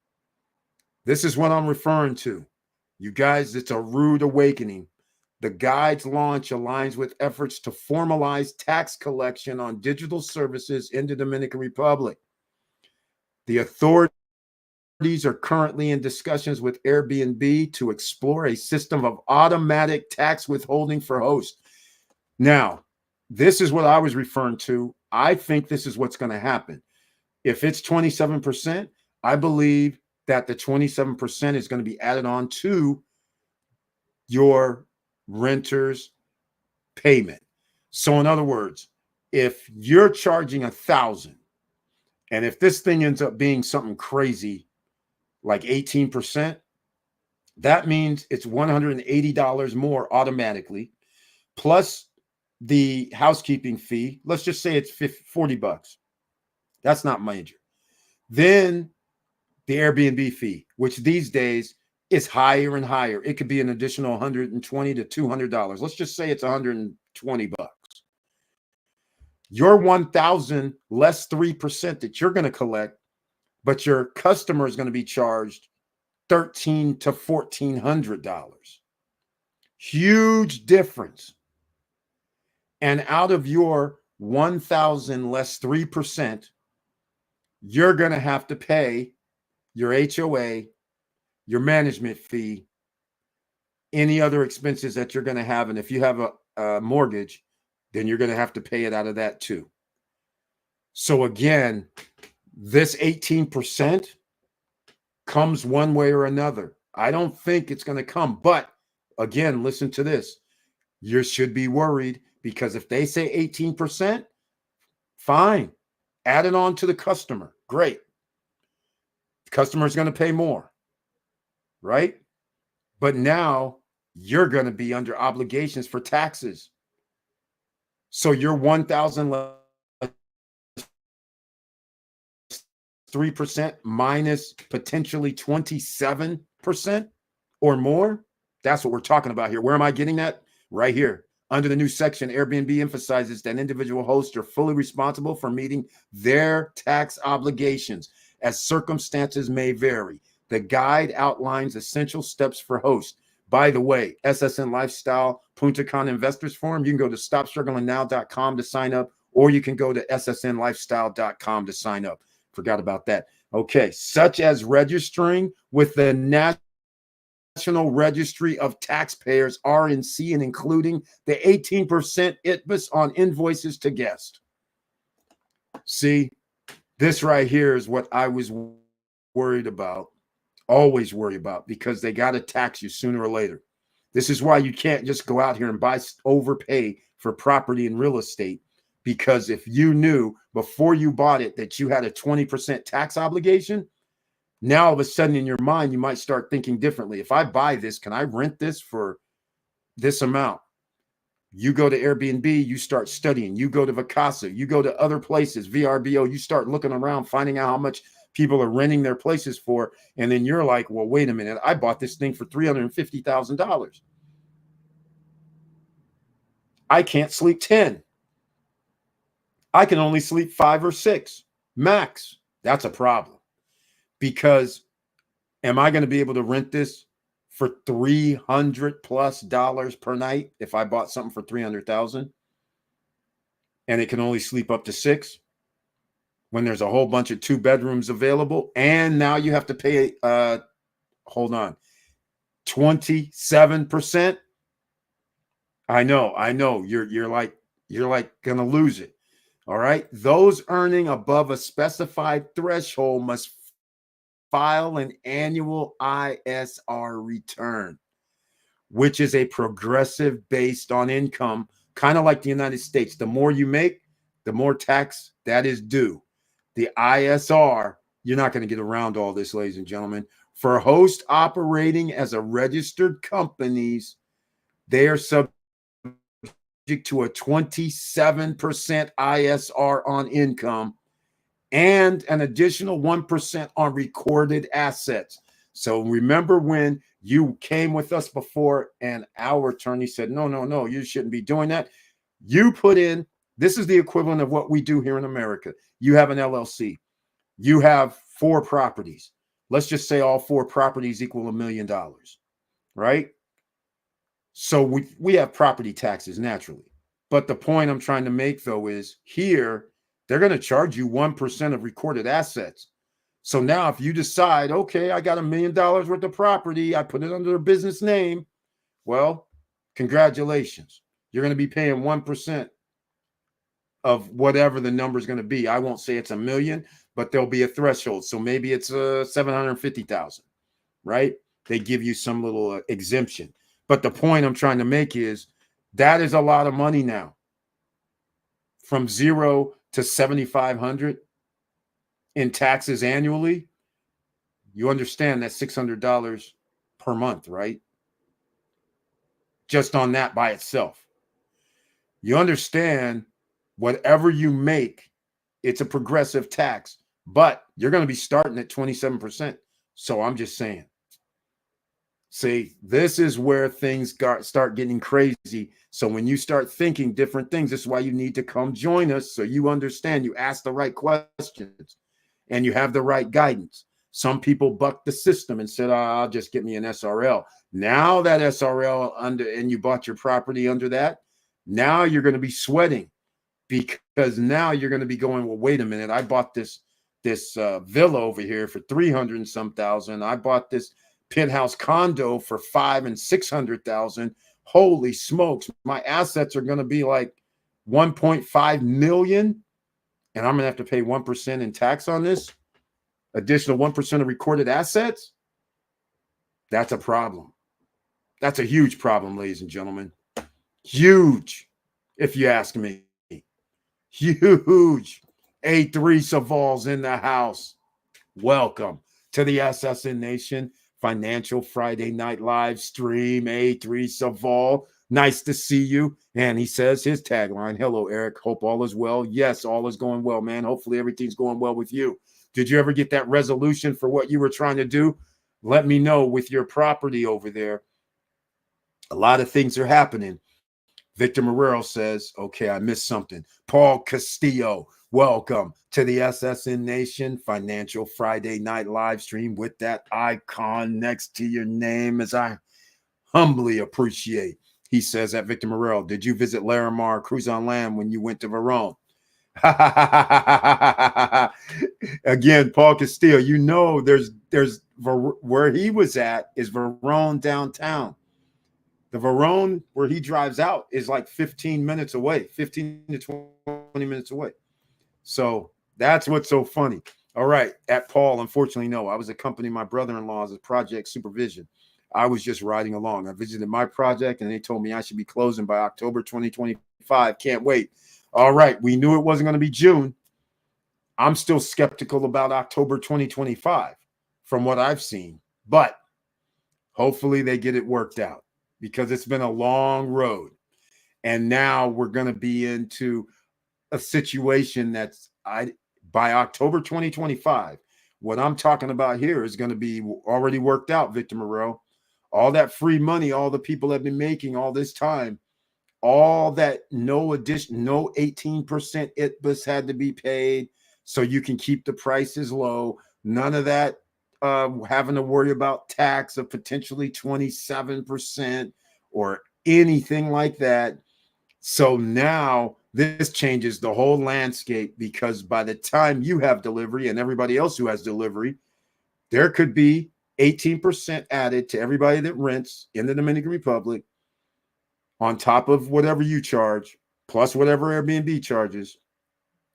This is what I'm referring to. You guys, it's a rude awakening. The guide's launch aligns with efforts to formalize tax collection on digital services in the Dominican Republic. The authorities are currently in discussions with Airbnb to explore a system of automatic tax withholding for hosts. Now, this is what I was referring to. I think this is what's going to happen. If it's 27%, I believe that the 27% is going to be added on to your renter's payment. So in other words, if you're charging 1,000, and if this thing ends up being something crazy like 18%, that means it's $180 more automatically, plus the housekeeping fee. Let's just say it's $40. That's not major. Then the Airbnb fee, which these days is higher and higher. It could be an additional $120 to $200. Let's just say it's $120. Your 1,000 less 3% that you're going to collect, but your customer is going to be charged $1,300 to $1,400. Huge difference. And out of your 1,000 less 3%, you're going to have to pay your HOA, your management fee, any other expenses that you're going to have. And if you have a mortgage, then you're going to have to pay it out of that too. So again, this 18% comes one way or another. I don't think it's going to come. But again, listen to this. You should be worried, because if they say 18%, fine. Add it on to the customer. Great. The customer is going to pay more, right? But now you're going to be under obligations for taxes. So your 1,000 3% minus potentially 27% or more. That's what we're talking about here. Where am I getting that? Right here. Under the new section, Airbnb emphasizes that individual hosts are fully responsible for meeting their tax obligations, as circumstances may vary. The guide outlines essential steps for hosts. By the way, SSN Lifestyle Punta Cana Investors Forum, you can go to stopstrugglingnow.com to sign up, or you can go to ssnlifestyle.com to sign up. Forgot about that. Okay, such as registering with the National Registry of Taxpayers, RNC, and including the 18% ITBIS on invoices to guests. See, this right here is what I was worried about, always worry about, because they got to tax you sooner or later. This is why you can't just go out here and overpay for property and real estate, because if you knew before you bought it that you had a 20% tax obligation, now all of a sudden in your mind, you might start thinking differently. If I buy this, can I rent this for this amount? You go to Airbnb, you start studying. You go to Vacasa, you go to other places, VRBO, you start looking around, finding out how much people are renting their places for. And then you're like, well, wait a minute. I bought this thing for $350,000. I can't sleep 10. I can only sleep 5 or 6 max. That's a problem, because am I going to be able to rent this for $300+ per night if I bought something for $300,000 and it can only sleep up to 6 when there's a whole bunch of 2 bedrooms available? And now you have to pay, hold on, 27%. I know. You're like going to lose it. All right. Those earning above a specified threshold must file an annual ISR return, which is a progressive based on income, kind of like the United States. The more you make, the more tax that is due. The ISR, you're not going to get around all this, ladies and gentlemen. For hosts operating as a registered companies, they are subject to a 27% ISR on income and an additional 1% on recorded assets. So remember when you came with us before and our attorney said, no, you shouldn't be doing that. You put in, this is the equivalent of what we do here in America. You have an LLC. You have 4 properties. Let's just say all 4 properties equal $1 million, right? So we have property taxes naturally. But the point I'm trying to make, though, is here, they're going to charge you 1% of recorded assets. So now if you decide, okay, I got $1 million worth of property, I put it under a business name, well, congratulations. You're going to be paying 1% of whatever the number is going to be. I won't say it's $1 million, but there'll be a threshold. So maybe it's $750,000, right? They give you some little exemption. But the point I'm trying to make is that is a lot of money now. From 0 to $7,500 in taxes annually. You understand that's $600 per month, right? Just on that by itself. You understand whatever you make, it's a progressive tax, but you're going to be starting at 27%. So I'm just saying. See, this is where things start getting crazy. So when you start thinking different things, this is why you need to come join us so you understand, you ask the right questions and you have the right guidance. Some people bucked the system and said, I'll just get me an SRL. Now that SRL and you bought your property under that, now you're going to be sweating, because now you're going to be going, well, wait a minute. I bought this villa over here for 300 and some thousand. I bought this penthouse condo for 500,000 and 600,000. Holy smokes. My assets are going to be like 1.5 million. And I'm going to have to pay 1% in tax on this additional 1% of recorded assets. That's a problem. That's a huge problem, ladies and gentlemen. Huge, if you ask me. Huge. A3 Saval's in the house. Welcome to the SSN Nation Financial Friday Night Live Stream. A3 Saval, nice to see you. And he says his tagline, hello, Eric. Hope all is well. Yes, all is going well, man. Hopefully everything's going well with you. Did you ever get that resolution for what you were trying to do? Let me know with your property over there. A lot of things are happening. Victor Marrero says, okay, I missed something. Paul Castillo, welcome to the SSN Nation Financial Friday Night Live Stream with that icon next to your name, as I humbly appreciate. He says at Victor Marrero, did you visit Larimar Cruise on Land when you went to Verone? Again, Paul Castillo, you know there's where he was at is Verone downtown. The Verone where he drives out is like 15 minutes away, 15 to 20 minutes away. So that's what's so funny. All right, at Paul, unfortunately, no. I was accompanying my brother-in-law as a project supervision. I was just riding along. I visited my project, and they told me I should be closing by October 2025. Can't wait. All right, we knew it wasn't going to be June. I'm still skeptical about October 2025 from what I've seen, but hopefully they get it worked out, because it's been a long road. And now we're going to be into a situation that's by October 2025, what I'm talking about here is going to be already worked out, Victor Marrero. All that free money, all the people have been making all this time, all that no 18% ITBUS had to be paid so you can keep the prices low. None of that having to worry about tax of potentially 27% or anything like that. So now this changes the whole landscape, because by the time you have delivery and everybody else who has delivery, there could be 18% added to everybody that rents in the Dominican Republic on top of whatever you charge, plus whatever Airbnb charges.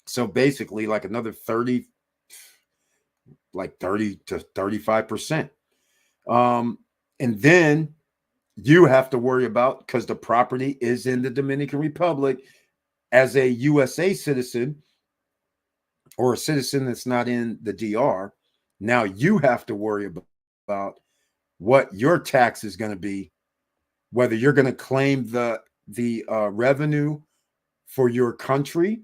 So basically like another 30 to 35%. And then you have to worry about, because the property is in the Dominican Republic, as a USA citizen or a citizen that's not in the DR, now you have to worry about what your tax is going to be, whether you're going to claim the revenue for your country,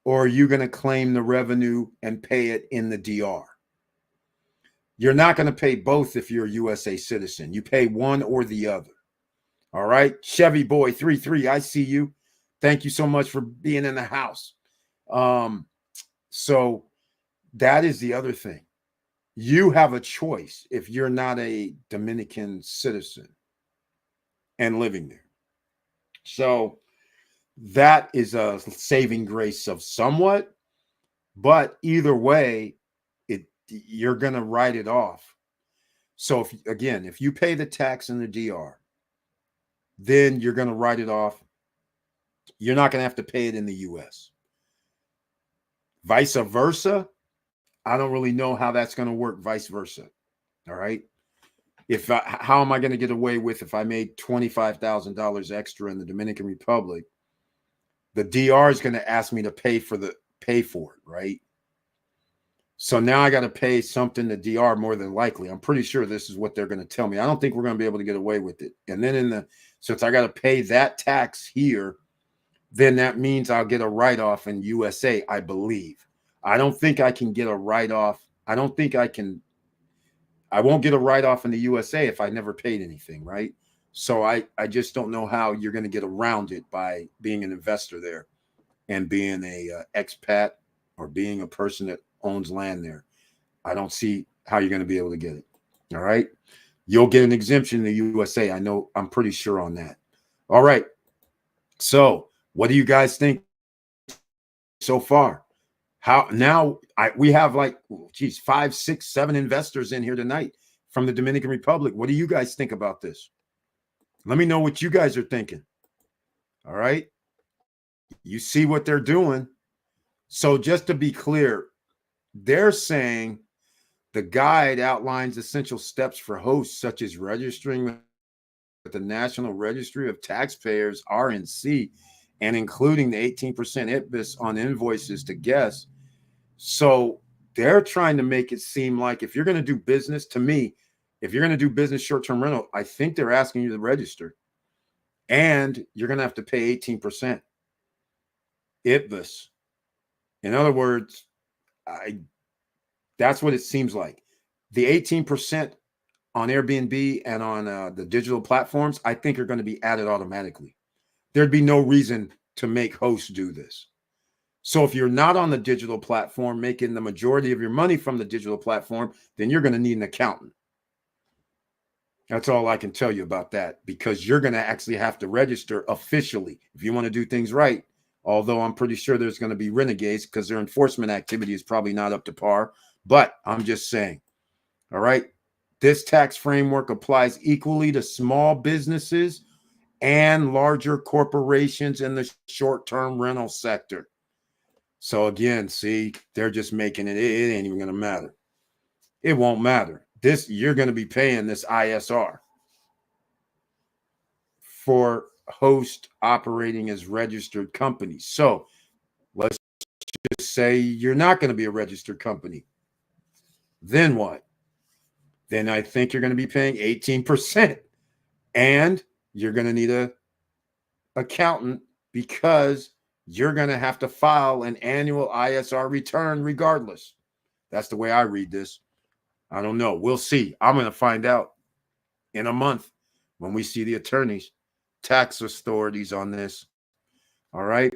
or are you going to claim the revenue and pay it in the DR? You're not going to pay both if you're a USA citizen. You pay one or the other. All right. Chevy Boy 33, I see you. Thank you so much for being in the house. So that is the other thing. You have a choice if you're not a Dominican citizen and living there. So that is a saving grace of somewhat, but either way, you're going to write it off. So if you pay the tax in the DR, then you're going to write it off. You're not going to have to pay it in the US. Vice versa, I don't really know how that's going to work vice versa. All right. How am I going to get away with if I made $25,000 extra in the Dominican Republic? The DR is going to ask me to pay for it, right? So now I got to pay something to DR more than likely. I'm pretty sure this is what they're going to tell me. I don't think we're going to be able to get away with it. And then since I got to pay that tax here, then that means I'll get a write-off in USA, I believe. I don't think I can get a write-off. I won't get a write-off in the USA if I never paid anything, right? So I just don't know how you're going to get around it by being an investor there and being a expat or being a person that owns land there. I don't see how you're going to be able to get it. All right. You'll get an exemption in the USA. I know, I'm pretty sure on that. All right. So what do you guys think so far? How now we have like, geez, 5, 6, 7 investors in here tonight from the Dominican Republic. What do you guys think about this? Let me know what you guys are thinking. All right. You see what they're doing. So just to be clear, they're saying the guide outlines essential steps for hosts, such as registering with the National Registry of Taxpayers, RNC, and including the 18% ITBIS on invoices to guests. So they're trying to make it seem like if you're going to do business, to me, if you're going to do business short-term rental, I think they're asking you to register. And you're going to have to pay 18% ITBIS. In other words, that's what it seems like. The 18% on Airbnb and on the digital platforms, I think are going to be added automatically. There'd be no reason to make hosts do this. So if you're not on the digital platform, making the majority of your money from the digital platform, then you're going to need an accountant. That's all I can tell you about that, because you're going to actually have to register officially if you want to do things right. Although I'm pretty sure there's going to be renegades because their enforcement activity is probably not up to par. But I'm just saying, all right, this tax framework applies equally to small businesses and larger corporations in the short-term rental sector. So again, see, they're just making it ain't even going to matter. It won't matter. You're going to be paying this ISR for host operating as registered companies. So let's just say you're not going to be a registered company. Then what? Then I think you're going to be paying 18%. And you're going to need an accountant because you're going to have to file an annual ISR return regardless. That's the way I read this. I don't know. We'll see. I'm going to find out in a month when we see the attorneys, tax authorities on this. All right.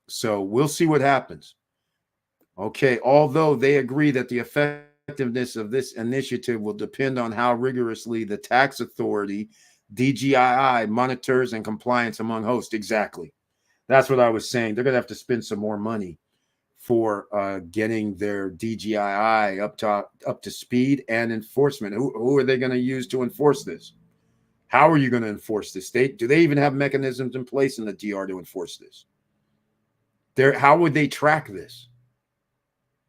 So we'll see what happens. Okay. Although they agree that the effectiveness of this initiative will depend on how rigorously the tax authority, DGII, monitors and compliance among hosts. Exactly. That's what I was saying. They're going to have to spend some more money for getting their DGII up to speed and enforcement. Who are they going to use to enforce this? How are you going to enforce this? Do they even have mechanisms in place in the DR to enforce this? How would they track this?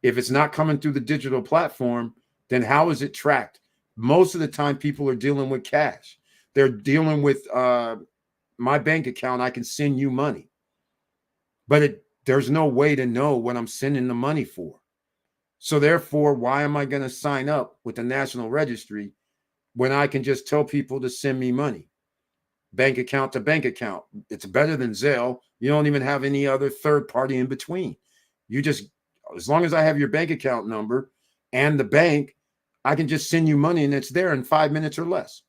If it's not coming through the digital platform, then how is it tracked? Most of the time, people are dealing with cash. They're dealing with my bank account. I can send you money, but there's no way to know what I'm sending the money for. So therefore, why am I going to sign up with the National Registry when I can just tell people to send me money? Bank account to bank account. It's better than Zelle. You don't even have any other third party in between. You just, as long as I have your bank account number and the bank, I can just send you money and it's there in 5 minutes or less,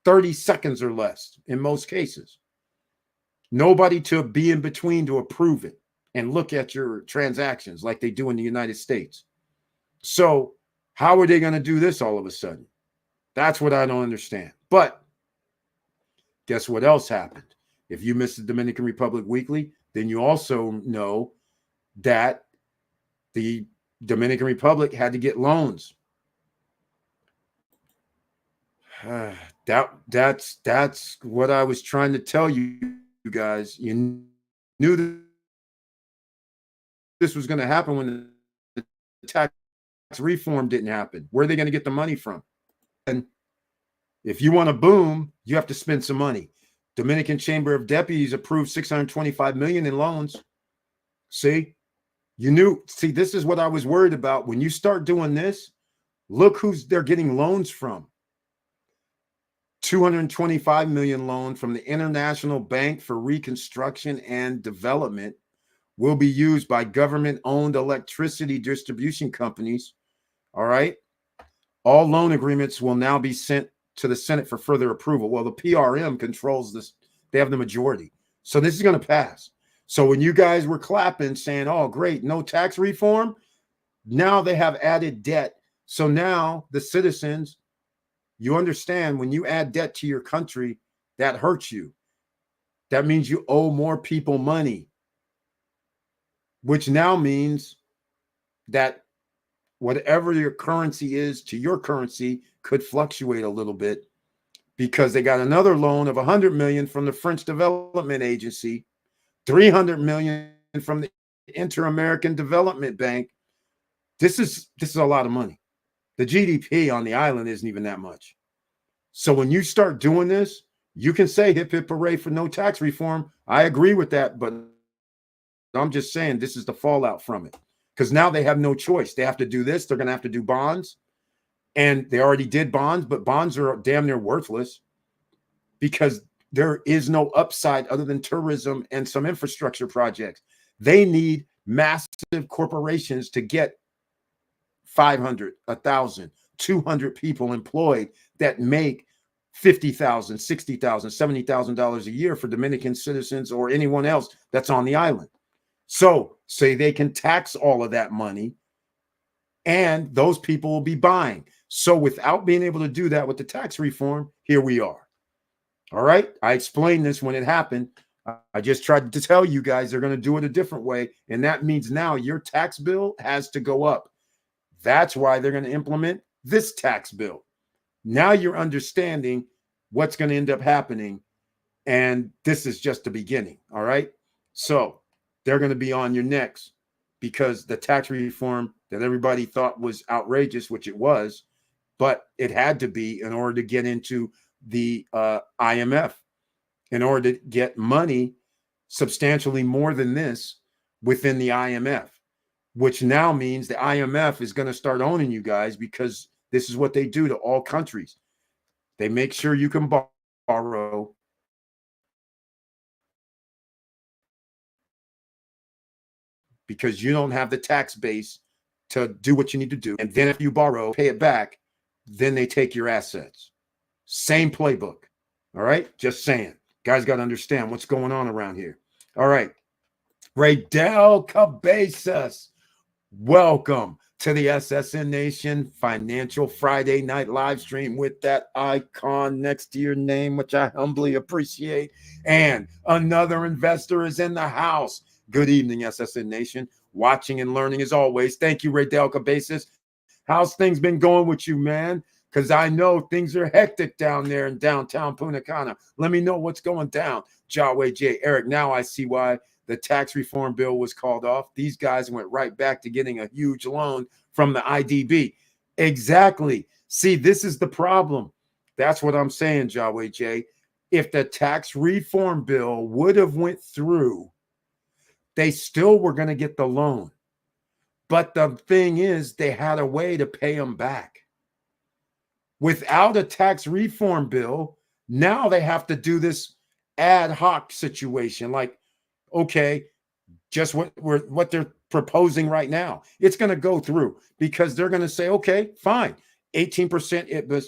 30 seconds or less in most cases. Nobody to be in between to approve it and look at your transactions like they do in the United States. So how are they going to do this all of a sudden? That's what I don't understand. But guess what else happened? If you missed the Dominican Republic Weekly, then you also know that the Dominican Republic had to get loans. That's what I was trying to tell you guys. You knew that this was going to happen when the tax reform didn't happen. Where are they going to get the money from? And if you want to boom, you have to spend some money. Dominican Chamber of Deputies approved $625 million in loans. See, this is what I was worried about. When you start doing this, look who's they're getting loans from. $225 million loan from the International Bank for Reconstruction and Development will be used by government-owned electricity distribution companies. All right. All loan agreements will now be sent to the Senate for further approval. Well, the PRM controls this. They have the majority. So this is going to pass. So when you guys were clapping saying, oh, great, no tax reform, now they have added debt So now the citizens, you understand when you add debt to your country, that hurts you. That means you owe more people money, which now means that whatever your currency is to your currency could fluctuate a little bit because they got another loan of 100 million from the French Development Agency, 300 million from the Inter-American Development Bank. This is a lot of money. The GDP on the island isn't even that much. So when you start doing this, you can say hip hip hooray for no tax reform. I agree with that, but I'm just saying this is the fallout from it. Because now they have no choice. They have to do this. They're going to have to do bonds. And they already did bonds, but bonds are damn near worthless because there is no upside other than tourism and some infrastructure projects. They need massive corporations to get 500, 1,000, 200 people employed that make $50,000, $60,000, $70,000 a year for Dominican citizens or anyone else that's on the island. So say they can tax all of that money and those people will be buying. So without being able to do that with the tax reform, here we are. All right. I explained this when it happened. I just tried to tell you guys they're going to do it a different way. And that means now your tax bill has to go up. That's why they're going to implement this tax bill. Now you're understanding what's going to end up happening. And this is just the beginning. All right. So they're going to be on your necks because the tax reform that everybody thought was outrageous, which it was, but it had to be in order to get into the IMF, in order to get money substantially more than this within the IMF, which now means the IMF is going to start owning you guys because this is what they do to all countries. They make sure you can borrow. Because you don't have the tax base to do what you need to do. And then if you borrow, pay it back, then they take your assets. Same playbook. All right. Just saying. Guys got to understand what's going on around here. All right. Raydell Cabezas, welcome to the SSN Nation Financial Friday Night live stream with that icon next to your name, which I humbly appreciate. And another investor is in the house. Good evening, SSN Nation. Watching and learning as always. Thank you, Raydell Cabezas. How's things been going with you, man? Because I know things are hectic down there in downtown Punta Cana. Let me know what's going down. Jaway J. Eric, now I see why the tax reform bill was called off. These guys went right back to getting a huge loan from the IDB. Exactly. See, this is the problem. That's what I'm saying, Jaway J. If the tax reform bill would have went through, they still were going to get the loan. But the thing is, they had a way to pay them back. Without a tax reform bill, now they have to do this ad hoc situation. Like, okay, just what they're proposing right now. It's going to go through because they're going to say, okay, fine, 18% ITBIS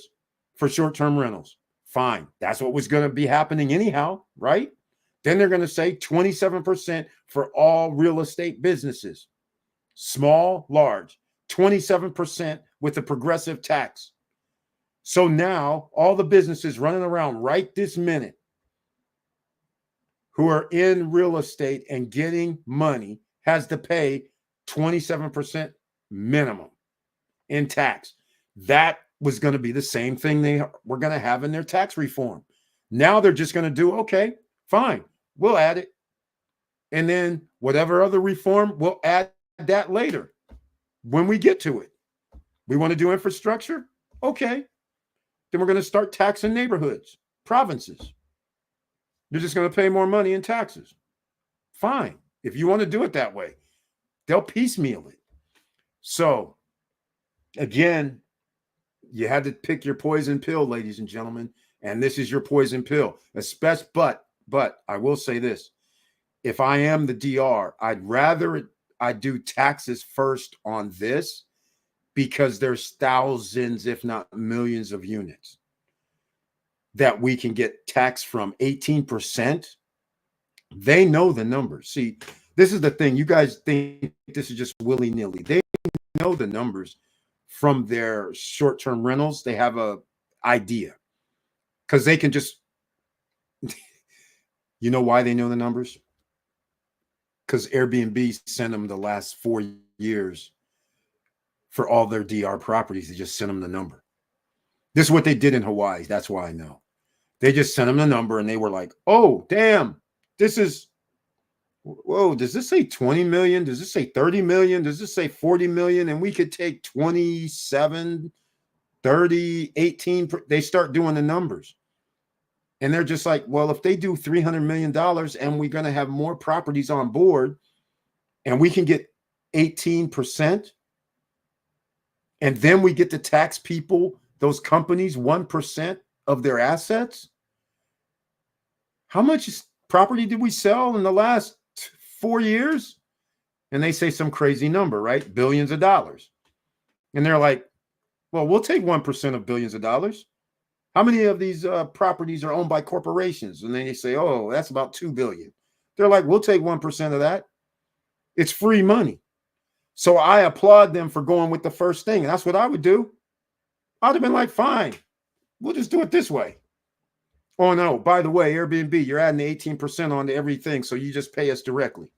for short-term rentals. Fine. That's what was going to be happening anyhow, right? Then they're going to say 27% for all real estate businesses, small, large, 27% with a progressive tax. So now all the businesses running around right this minute who are in real estate and getting money has to pay 27% minimum in tax. That was going to be the same thing they were going to have in their tax reform. Now they're just going to do, okay, fine, we'll add it. And then whatever other reform, we'll add that later when we get to it. We want to do infrastructure? Okay. Then we're going to start taxing neighborhoods, provinces. You're just going to pay more money in taxes. Fine. If you want to do it that way, they'll piecemeal it. So, again, you had to pick your poison pill, ladies and gentlemen, and this is your poison pill. But I will say this. If I am the DR, I'd rather I do taxes first on this because there's thousands, if not millions of units that we can get taxed from. 18%. They know the numbers. See, this is the thing. You guys think this is just willy-nilly. They know the numbers. from their short-term rentals, they have a idea because they can just, you know why they know the numbers? Because Airbnb sent them the last 4 years for all their DR properties. They just sent them the number. This is what they did in Hawaii. That's why I know. They just sent them the number and they were like, oh, damn, this is, whoa, does this say 20 million? Does this say 30 million? Does this say 40 million? And we could take 27, 30, 18. They start doing the numbers. And they're just like, well, if they do $300 million and we're going to have more properties on board and we can get 18%, and then we get to tax people, those companies, 1% of their assets. How much property did we sell in the last 4 years? And they say some crazy number, right? Billions of dollars. And they're like, well, we'll take 1% of billions of dollars. How many of these properties are owned by corporations? And then they say, oh, that's about 2 billion. They're like, we'll take 1% of that. It's free money. So I applaud them for going with the first thing. And that's what I would do. I'd have been like, fine, we'll just do it this way. Oh, no, by the way, Airbnb, you're adding the 18% onto everything. So you just pay us directly.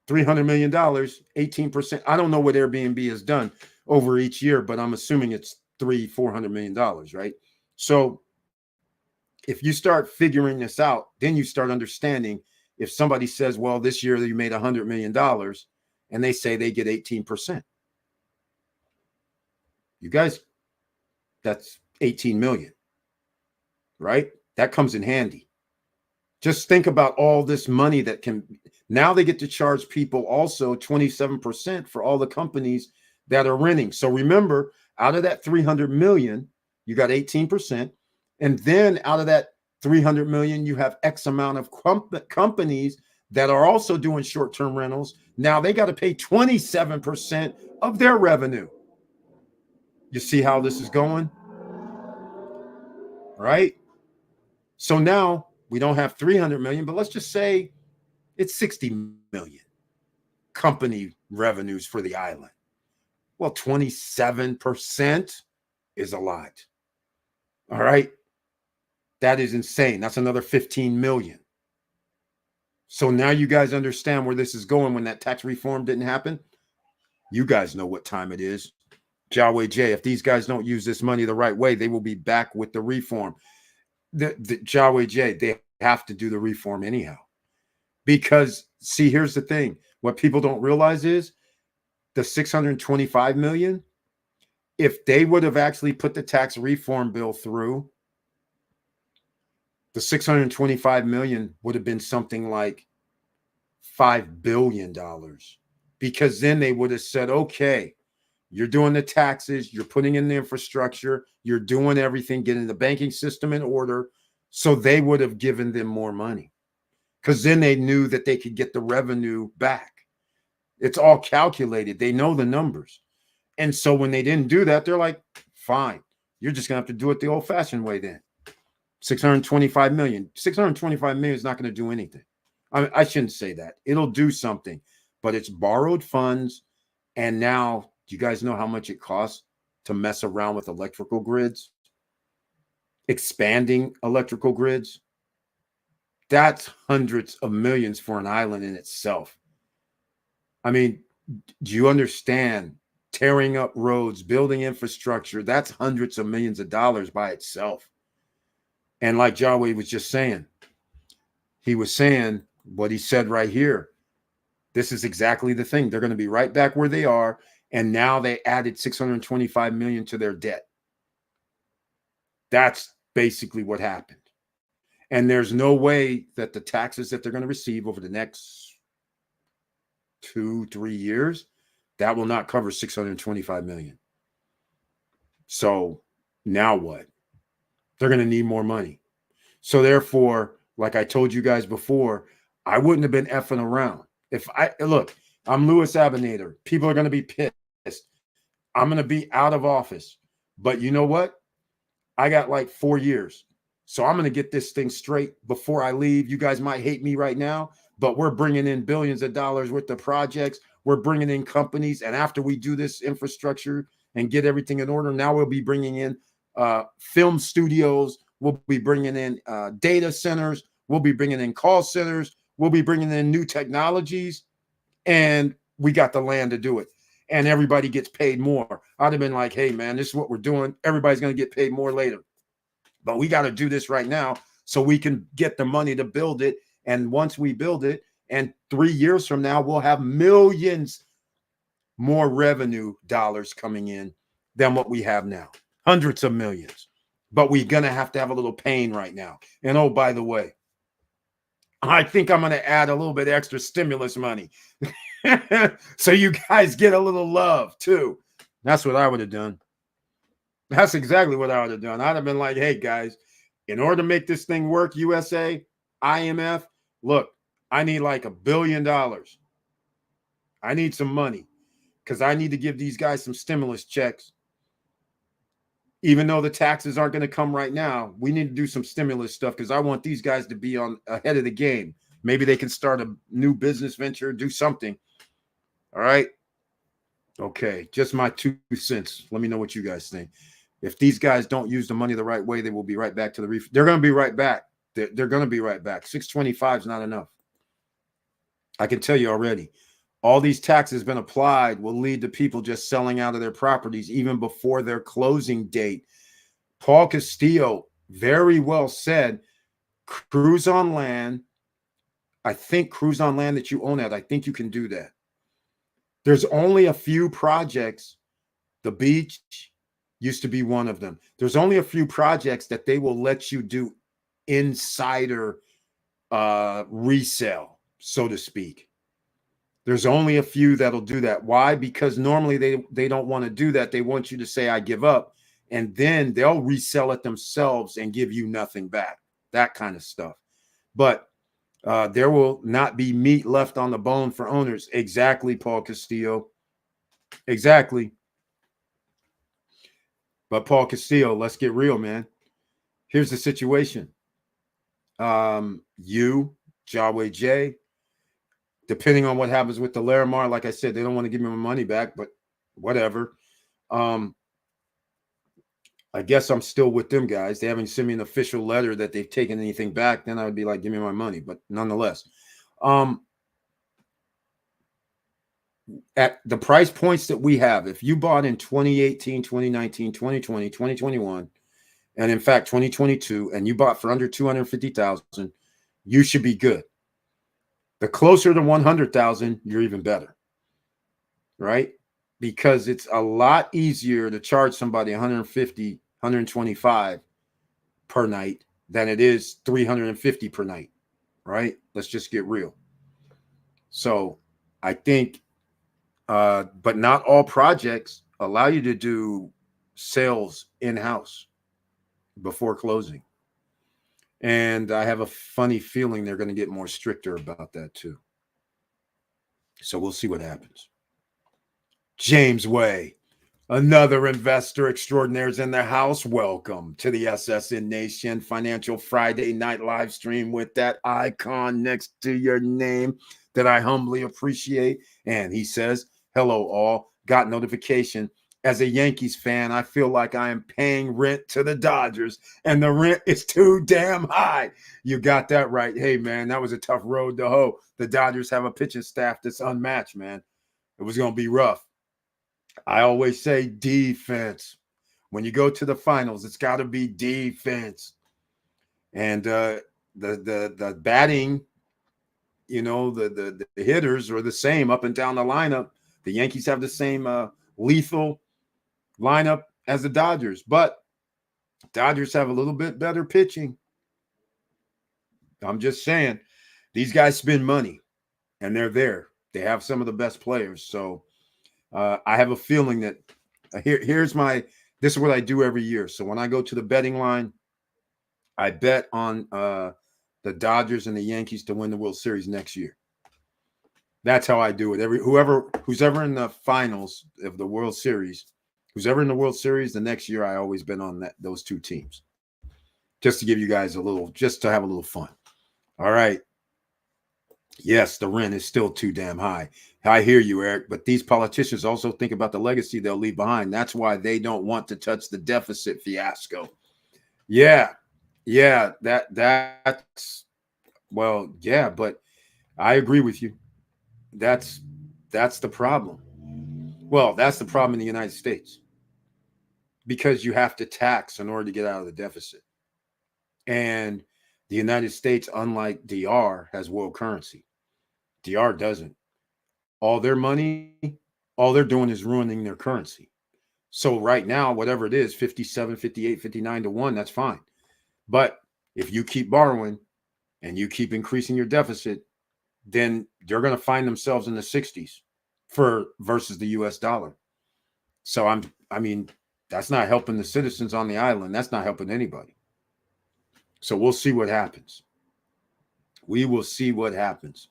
$300 million, 18%. I don't know what Airbnb has done over each year, but I'm assuming it's $400 million, right? So if you start figuring this out, then you start understanding if somebody says, well, this year you made $100 million and they say they get 18%. You guys, that's 18 million, right? That comes in handy. Just think about all this money that can, now they get to charge people also 27% for all the companies that are renting. So remember, out of that 300 million, you got 18%. And then out of that 300 million, you have X amount of companies that are also doing short-term rentals. Now they got to pay 27% of their revenue. You see how this is going? Right? So now we don't have 300 million, but let's just say it's 60 million company revenues for the island. Well, 27% is a lot. All right. That is insane. That's another 15 million. So now you guys understand where this is going when that tax reform didn't happen. You guys know what time it is. Yahweh J, if these guys don't use this money the right way, they will be back with the reform. The Yahweh J, they have to do the reform anyhow. Because, see, here's the thing. What people don't realize is the 625 million, if they would have actually put the tax reform bill through, the 625 million would have been something like $5 billion. Because then they would have said, okay, you're doing the taxes, you're putting in the infrastructure, you're doing everything, getting the banking system in order. So they would have given them more money because then they knew that they could get the revenue back. It's all calculated. They know the numbers. And so when they didn't do that, they're like, fine, you're just going to have to do it the old fashioned way then. 625 million. 625 million is not going to do anything. I shouldn't say that. It'll do something, but it's borrowed funds. And now, do you guys know how much it costs to mess around with electrical grids? Expanding electrical grids? That's hundreds of millions for an island in itself. I mean, do you understand? Tearing up roads, building infrastructure, that's hundreds of millions of dollars by itself. And like Yahweh was just saying, he was saying what he said right here. This is exactly the thing. They're going to be right back where they are. And now they added 625 million to their debt. That's basically what happened. And there's no way that the taxes that they're going to receive over the next 2-3 years, that will not cover 625 million. So now what? They're going to need more money. So therefore, like I told you guys before, I wouldn't have been effing around. If I'm Louis Abinader. People are going to be pissed. I'm going to be out of office. But you know what? I got like 4 years. So I'm going to get this thing straight before I leave. You guys might hate me right now, but we're bringing in billions of dollars worth of projects. we're bringing in companies. And after we do this infrastructure and get everything in order, now we'll be bringing in film studios. We'll be bringing in data centers. We'll be bringing in call centers. We'll be bringing in new technologies. And we got the land to do it. And everybody gets paid more. I'd have been like, hey, man, this is what we're doing. Everybody's going to get paid more later. But we got to do this right now so we can get the money to build it. And once we build it, and 3 years from now, we'll have millions more revenue dollars coming in than what we have now. Hundreds of millions. But we're going to have a little pain right now. And oh, by the way, I think I'm going to add a little bit extra stimulus money. So you guys get a little love too. That's what I would have done. That's exactly what I would have done. I'd have been like, hey, guys, in order to make this thing work, USA, IMF, look, I need like $1 billion. I need some money because I need to give these guys some stimulus checks. Even though the taxes aren't going to come right now, we need to do some stimulus stuff because I want these guys to be on ahead of the game. Maybe they can start a new business venture, do something. All right. Okay. Just my 2 cents. Let me know what you guys think. If these guys don't use the money the right way, they will be right back to the reef. They're going to be right back. They're going to be right back. 625 is not enough. I can tell you already. All these taxes been applied will lead to people just selling out of their properties even before their closing date. Paul Castillo very well said, cruise on land. I think cruise on land that you own at. I think you can do that. There's only a few projects. The beach used to be one of them. There's only a few projects that they will let you do insider resale, so to speak. There's only a few that'll do that. Why? Because normally they don't want to do that. They want you to say, I give up. And then they'll resell it themselves and give you nothing back. That kind of stuff. But there will not be meat left on the bone for owners. Exactly, Paul Castillo. Exactly. But Paul Castillo, let's get real, man. Here's the situation. You, Jaway J, depending on what happens with the Larimar, like I said, they don't want to give me my money back, but whatever. I guess I'm still with them guys. They haven't sent me an official letter that they've taken anything back. Then I would be like, give me my money. But nonetheless, at the price points that we have, if you bought in 2018, 2019, 2020, 2021, and in fact, 2022, and you bought for under 250,000, you should be good. The closer to 100,000, you're even better, right? Because it's a lot easier to charge somebody 150, 125 per night than it is 350 per night, right? Let's just get real. So I think, but not all projects allow you to do sales in-house before closing. And I have a funny feeling they're going to get more stricter about that too. So we'll see what happens. James Way, another investor extraordinaire, is in the house. Welcome to the SSN Nation Financial Friday night live stream with that icon next to your name that I humbly appreciate. And he says, hello all, got notification. As a Yankees fan, I feel like I am paying rent to the Dodgers, and the rent is too damn high. You got that right. Hey, man, that was a tough road to hoe. The Dodgers have a pitching staff that's unmatched, man. It was going to be rough. I always say defense. When you go to the finals, it's got to be defense. And the batting, you know, the hitters are the same up and down the lineup. The Yankees have the same lethal lineup as the Dodgers, but Dodgers have a little bit better pitching. I'm just saying, these guys spend money, and they're there. They have some of the best players. So I have a feeling that this is what I do every year. So when I go to the betting line, I bet on the Dodgers and the Yankees to win the World Series next year. That's how I do it. Who's ever in the finals of the World Series, who's ever in the World Series, the next year I always bet on those two teams. Just to give you guys just to have a little fun. All right. Yes, the rent is still too damn high. I hear you, Eric, but these politicians also think about the legacy they'll leave behind. That's why they don't want to touch the deficit fiasco. Yeah. Yeah, that's well, yeah, but I agree with you. That's that's the problem. Well, that's the problem in the United States because you have to tax in order to get out of the deficit. And the United States, unlike DR, has world currency. DR doesn't. All their money, all they're doing is ruining their currency. So right now, whatever it is, 57, 58, 59 to 1, that's fine. But if you keep borrowing and you keep increasing your deficit, then they're going to find themselves in the 60s for versus the US dollar. So I mean, that's not helping the citizens on the island. That's not helping anybody. So we'll see what happens. We will see what happens.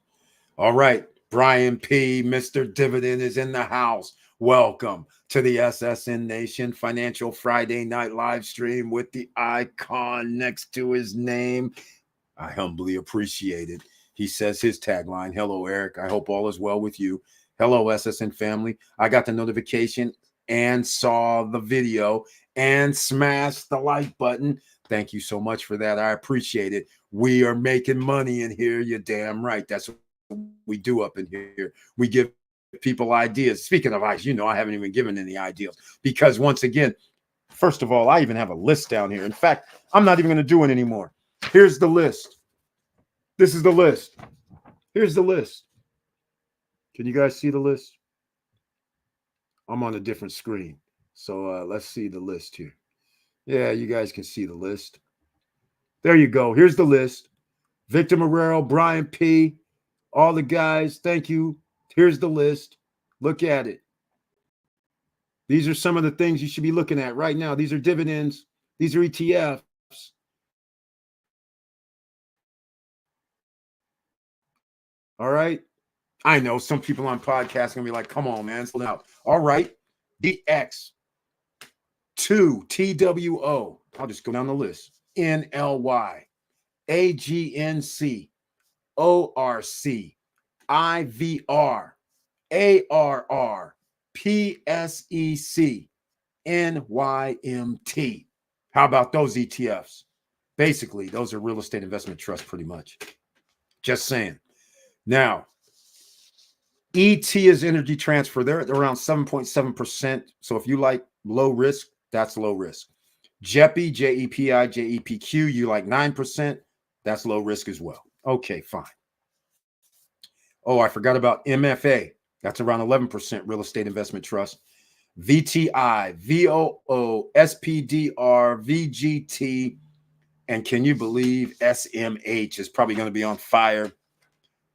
All right. Brian P., Mr. Dividend is in the house. Welcome to the SSN Nation Financial Friday Night Live Stream with the icon next to his name. I humbly appreciate it. He says his tagline, hello, Eric. I hope all is well with you. Hello, SSN family. I got the notification and saw the video and smashed the like button. Thank you so much for that. I appreciate it. We are making money in here. You're damn right. That's what we do up in here. We give people ideas. Speaking of ideas, I haven't even given any ideas because once again, first of all, I even have a list down here. In fact, I'm not even going to do it anymore. Here's the list. This is the list. Here's the list. Can you guys see the list? I'm on a different screen. So let's see the list here. Yeah, you guys can see the list. There you go. Here's the list. Victor Marrero, Brian P., all the guys. Thank you. Here's the list. Look at it. These are some of the things you should be looking at right now. These are dividends. These are ETFs. All right. I know some people on podcasts are going to be like, come on, man. Slow down. All right. DX2 TWO. I'll just go down the list. NLY, AGNC, ORC, IVR, ARR, PSEC, NYMT. How about those ETFs? Basically, those are real estate investment trusts pretty much. Just saying. Now, ET is energy transfer. They're around 7.7%. So if you like low risk, that's low risk. JEPI, JEPI, JEPQ, you like 9%. That's low risk as well. Okay, fine. Oh, I forgot about MFA. That's around 11% real estate investment trust. VTI, VOO, SPDR, VGT, and can you believe SMH is probably going to be on fire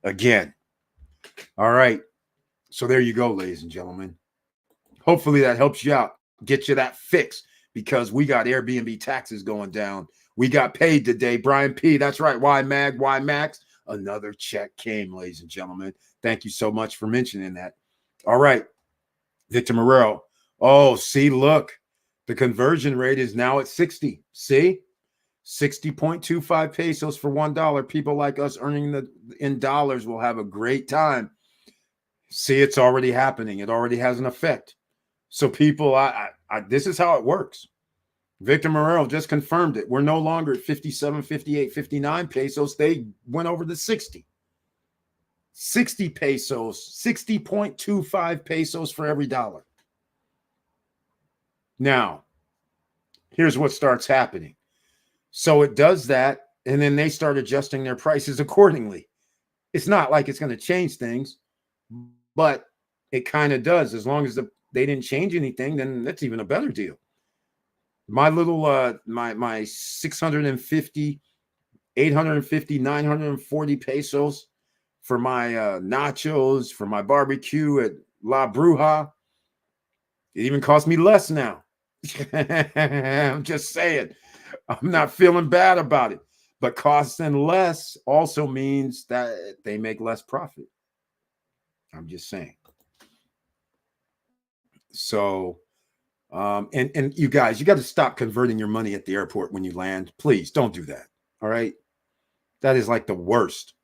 again. All right. So there you go, ladies and gentlemen. Hopefully that helps you out. Get you that fix because we got Airbnb taxes going down. We got paid today. Brian P., that's right. Why Max? Another check came, ladies and gentlemen. Thank you so much for mentioning that. All right. Victor Marrero. Oh, see, look. The conversion rate is now at 60. See? 60.25 pesos for $1. People like us earning in dollars will have a great time. See, it's already happening. It already has an effect. So people, this is how it works. Victor Marrero just confirmed it. We're no longer at 57, 58, 59 pesos. They went over the 60. 60 pesos, 60.25 pesos for every dollar. Now, here's what starts happening. So it does that, and then they start adjusting their prices accordingly. It's not like it's going to change things, but it kind of does. As long as they didn't change anything, then that's even a better deal. My little, my 650, 850, 940 pesos for my nachos, for my barbecue at La Bruja, it even cost me less now. I'm just saying. I'm not feeling bad about it. But costing less also means that they make less profit. I'm just saying. So, and you guys, you got to stop converting your money at the airport when you land. Please don't do that. All right. That is like the worst.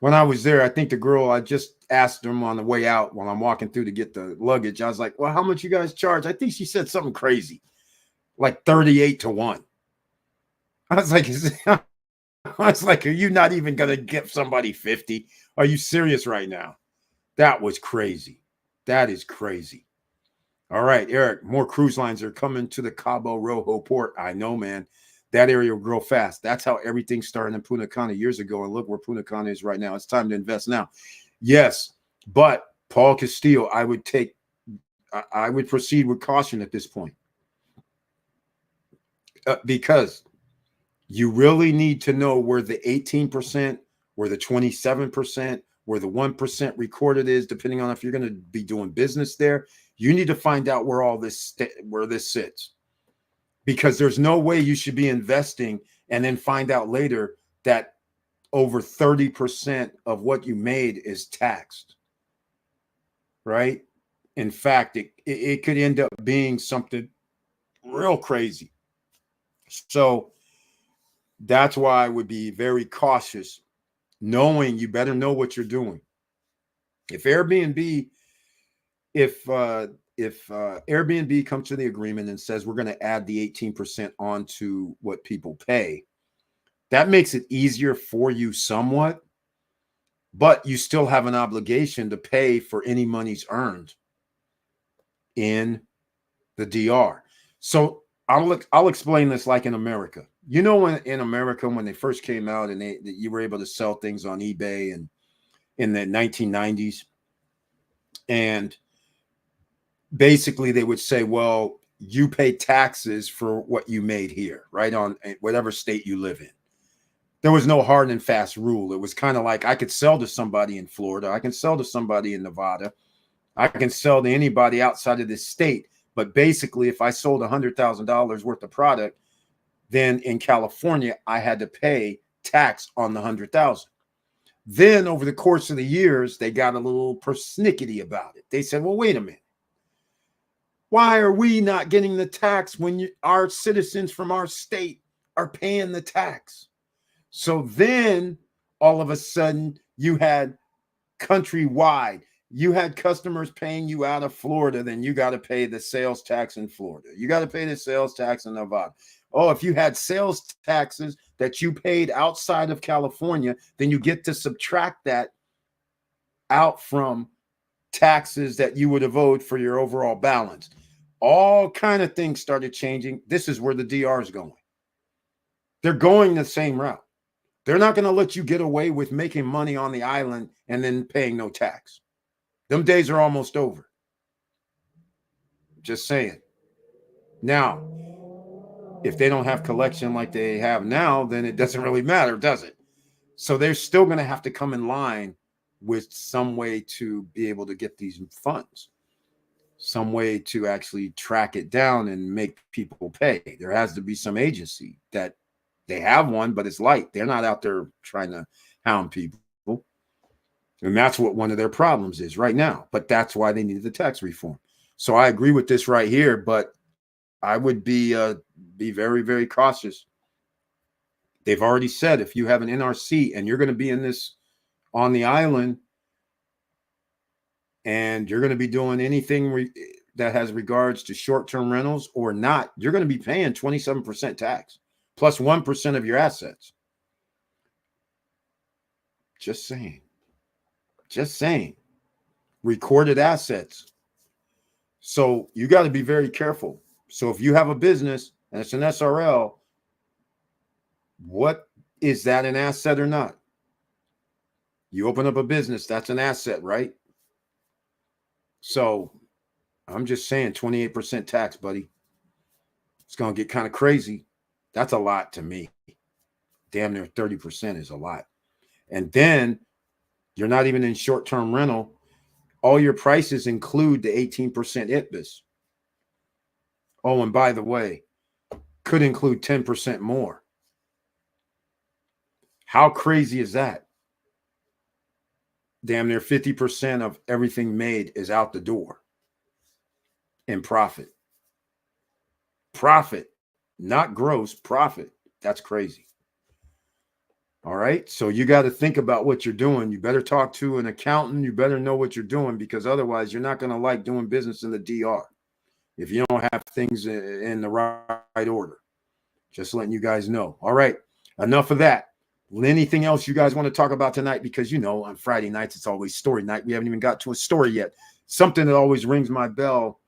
When I was there, I think the girl, I just asked them on the way out while I'm walking through to get the luggage. I was like, well, how much you guys charge? I think she said something crazy, like 38 to 1. I was like, I was like, are you not even going to give somebody 50? Are you serious right now? That was crazy. That is crazy. All right, Eric, more cruise lines are coming to the Cabo Rojo port. I know, man. That area will grow fast. That's how everything started in Punta Cana years ago. And look where Punta Cana is right now. It's time to invest now. Yes, but Paul Castillo, I would proceed with caution at this point because you really need to know where the 18%, where the 27%, where the 1% recorded is, depending on if you're going to be doing business there. You need to find out where all this where this sits, because there's no way you should be investing and then find out later that over 30% of what you made is taxed, right? In fact, it could end up being something real crazy. So that's why I would be very cautious, knowing you better know what you're doing. If Airbnb, if Airbnb comes to the agreement and says we're going to add the 18% onto what people pay, that makes it easier for you somewhat, but you still have an obligation to pay for any monies earned in the DR. So I'll explain this like in America. You know, when in America, when they first came out and you were able to sell things on eBay and in the 1990s, and basically they would say, well, you pay taxes for what you made here, right, on whatever state you live in. There was no hard and fast rule. It was kind of like I could sell to somebody in Florida. I can sell to somebody in Nevada. I can sell to anybody outside of this state. But basically, if I sold $100,000 worth of product, then in California, I had to pay tax on the 100,000. Then over the course of the years, they got a little persnickety about it. They said, well, wait a minute. Why are we not getting the tax when our citizens from our state are paying the tax? So then all of a sudden you had countrywide, you had customers paying you out of Florida, then you got to pay the sales tax in Florida. You got to pay the sales tax in Nevada. Oh, if you had sales taxes that you paid outside of California, then you get to subtract that out from taxes that you would have owed for your overall balance. All kind of things started changing. This is where the DR is going. They're going the same route. They're not going to let you get away with making money on the island and then paying no tax. Them days are almost over. Just saying. Now, if they don't have collection like they have now, then it doesn't really matter, does it? So they're still going to have to come in line with some way to be able to get these funds, some way to actually track it down and make people pay. There has to be some agency that they have one, but it's light. They're not out there trying to hound people. And that's what one of their problems is right now. But that's why they needed the tax reform. So I agree with this right here, but I would be very, very cautious. They've already said if you have an NRC and you're going to be in this on the island and you're going to be doing anything that has regards to short-term rentals or not, you're going to be paying 27% tax plus 1% of your assets. Just saying. Just saying. Recorded assets. So you got to be very careful. So if you have a business and it's an SRL, what is that, an asset or not? You open up a business, that's an asset, right? So I'm just saying 28% tax, buddy. It's going to get kind of crazy. That's a lot to me. Damn near 30% is a lot. And then you're not even in short-term rental. All your prices include the 18% ITBIS. Oh, and by the way, could include 10% more. How crazy is that? Damn near 50% of everything made is out the door in profit. Profit, not gross profit. That's crazy. All right. So you got to think about what you're doing. You better talk to an accountant. You better know what you're doing, because otherwise you're not going to like doing business in the DR if you don't have things in the right order. Just letting you guys know. All right. Enough of that. Anything else you guys want to talk about tonight? Because, on Friday nights, it's always story night. We haven't even got to a story yet. Something that always rings my bell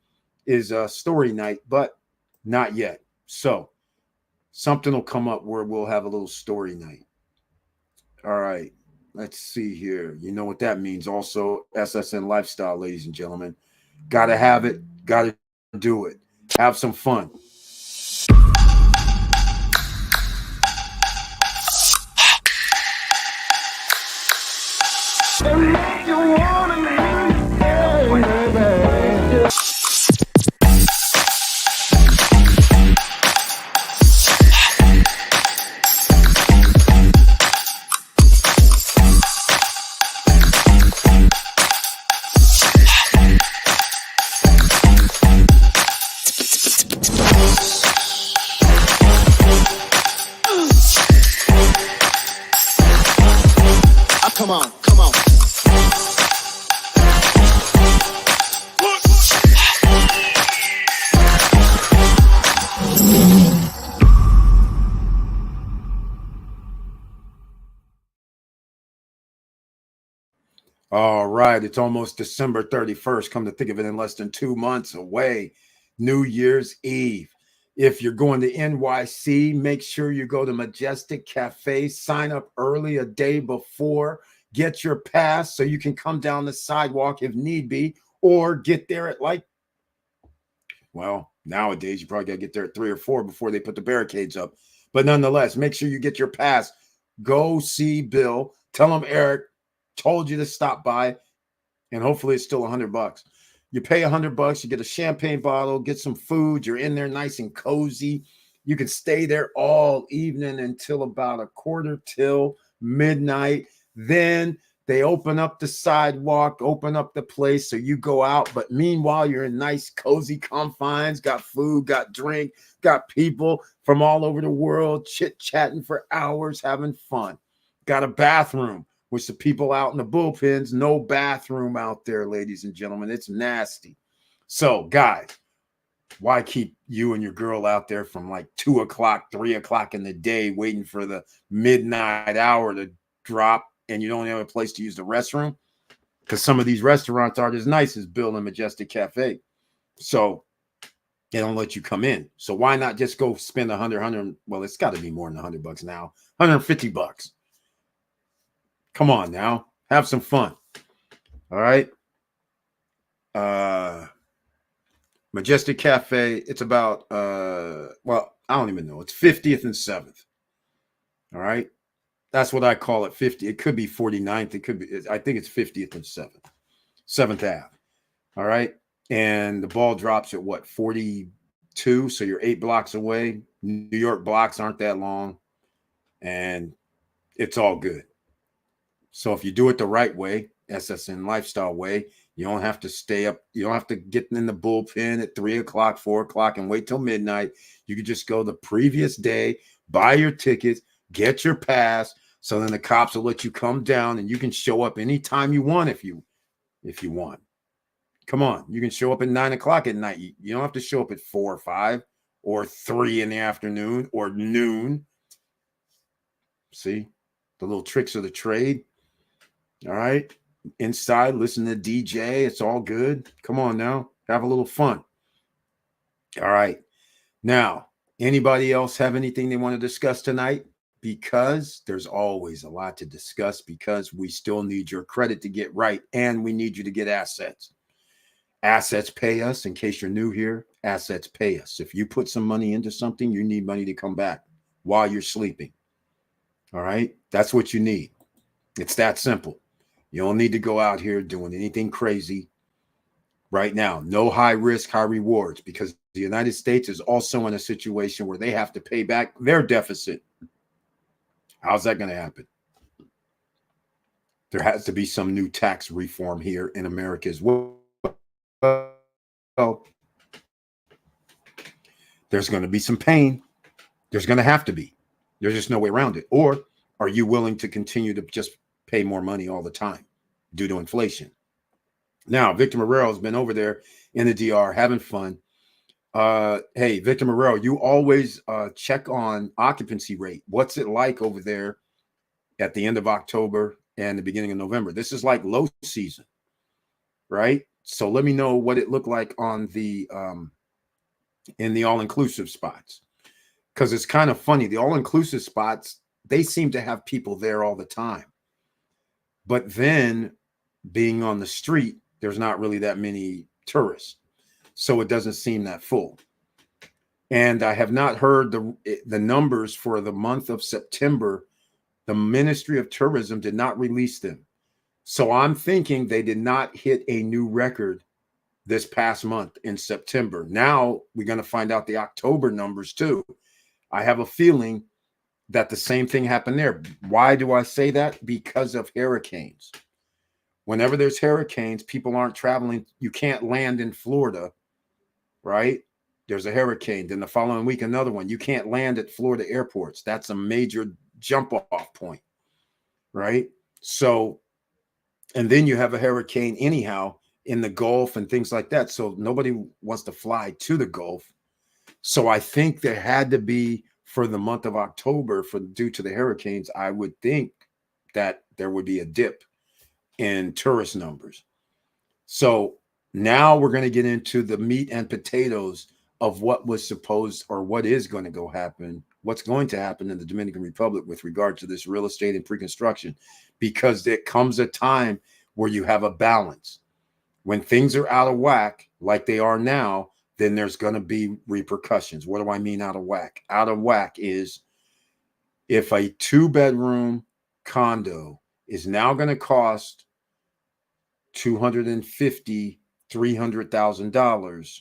is a story night, but not yet. So something will come up where we'll have a little story night. All right. Let's see here. You know what that means. Also, SSN lifestyle, ladies and gentlemen. Got to have it. Got to do it. Have some fun. Come on, come on. All right. It's almost December 31st. Come to think of it, in less than 2 months away. New Year's Eve. If you're going to NYC, make sure you go to Majestic Cafe. Sign up early a day before. Get your pass so you can come down the sidewalk if need be, or get there at nowadays you probably got to get there at 3 or 4 before they put the barricades up. But nonetheless, make sure you get your pass. Go see Bill. Tell him Eric told you to stop by, and hopefully it's still $100. You pay $100, you get a champagne bottle, get some food. You're in there nice and cozy. You can stay there all evening until about a quarter till midnight. Then they open up the sidewalk, open up the place, so you go out. But meanwhile, you're in nice, cozy confines, got food, got drink, got people from all over the world chit-chatting for hours, having fun. Got a bathroom, which the people out in the bullpens, no bathroom out there, ladies and gentlemen. It's nasty. So, guys, why keep you and your girl out there from like 2 o'clock, 3 o'clock in the day waiting for the midnight hour to drop, and you don't have a place to use the restroom? Because some of these restaurants aren't as nice as Bill and Majestic Cafe. So they don't let you come in. So why not just go spend well, it's got to be more than $100 now, $150. Come on now, have some fun. All right. Majestic Cafe, it's about I don't even know. It's 50th and 7th. All right. That's what I call it, 50. It could be 49th. It could be, I think it's 50th and 7th. 7th Ave. All right. And the ball drops at what, 42? So you're 8 blocks away. New York blocks aren't that long. And it's all good. So if you do it the right way, SSN lifestyle way, you don't have to stay up. You don't have to get in the bullpen at 3 o'clock, 4 o'clock and wait till midnight. You could just go the previous day, buy your tickets, get your pass. So then the cops will let you come down, and you can show up anytime you want if you want. Come on. You can show up at 9 o'clock at night. You don't have to show up at 4 or 5 or 3 in the afternoon or noon. See the little tricks of the trade. All right. Inside, listen to DJ. It's all good. Come on now. Have a little fun. All right. Now, anybody else have anything they want to discuss tonight? Because there's always a lot to discuss, because we still need your credit to get right, and we need you to get assets. Assets pay us. In case you're new here, assets pay us. If you put some money into something, you need money to come back while you're sleeping. All right. That's what you need. It's that simple. You don't need to go out here doing anything crazy right now. No high risk, high rewards, because the United States is also in a situation where they have to pay back their deficit. How's that going to happen? There has to be some new tax reform here in America as well. There's going to be some pain. There's going to have to be. There's just no way around it. Or are you willing to continue to just pay more money all the time due to inflation? Now, Victor Morero has been over there in the DR having fun. Hey, Victor Morero, you always check on occupancy rate. What's it like over there at the end of October and the beginning of November? This is like low season, right? So let me know what it looked like on the in the all-inclusive spots, because it's kind of funny. The all-inclusive spots, they seem to have people there all the time, but then being on the street, there's not really that many tourists, so it doesn't seem that full. And I have not heard the numbers for the month of September. The Ministry of Tourism did not release them, so I'm thinking they did not hit a new record this past month in September. Now we're going to find out the October numbers too. I have a feeling that the same thing happened there. Why do I say that? Because of hurricanes. Whenever there's hurricanes, people aren't traveling. You can't land in Florida, right? There's a hurricane. Then the following week, another one. You can't land at Florida airports. That's a major jump off point, right? So, and then you have a hurricane anyhow in the Gulf and things like that. So nobody wants to fly to the Gulf. So I think there had to be, for the month of October, due to the hurricanes, I would think that there would be a dip in tourist numbers. So now we're going to get into the meat and potatoes of what was supposed, or what is going to go happen, what's going to happen in the Dominican Republic with regard to this real estate and pre-construction, because there comes a time where you have a balance. When things are out of whack, like they are now, then there's going to be repercussions. What do I mean out of whack? Out of whack is if a 2-bedroom condo is now going to cost $250,000, $300,000,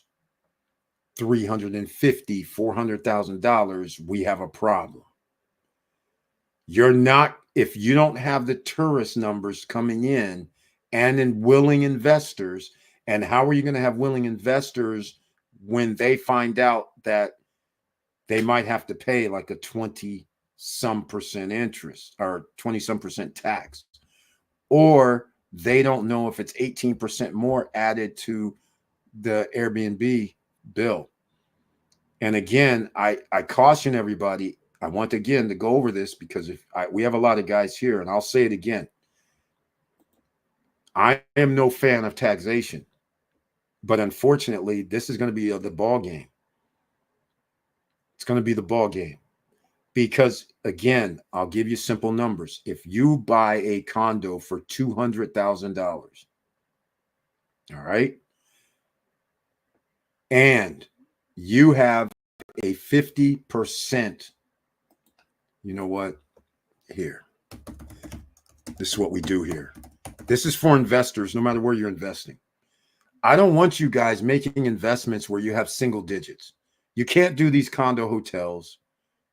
$350,000, $400,000, we have a problem. You're not, if you don't have the tourist numbers coming in and in willing investors. And how are you going to have willing investors when they find out that they might have to pay like a 20-some% interest or 20-some% tax, or they don't know if it's 18% more added to the Airbnb bill? And again, I caution everybody. I want again to go over this because we have a lot of guys here, and I'll say it again. I am no fan of taxation, but unfortunately, this is going to be the ball game. It's going to be the ball game because, again, I'll give you simple numbers. If you buy a condo for $200,000, all right, and you have a 50%, you know what? Here, this is what we do here. This is for investors, no matter where you're investing. I don't want you guys making investments where you have single digits. You can't do these condo hotels.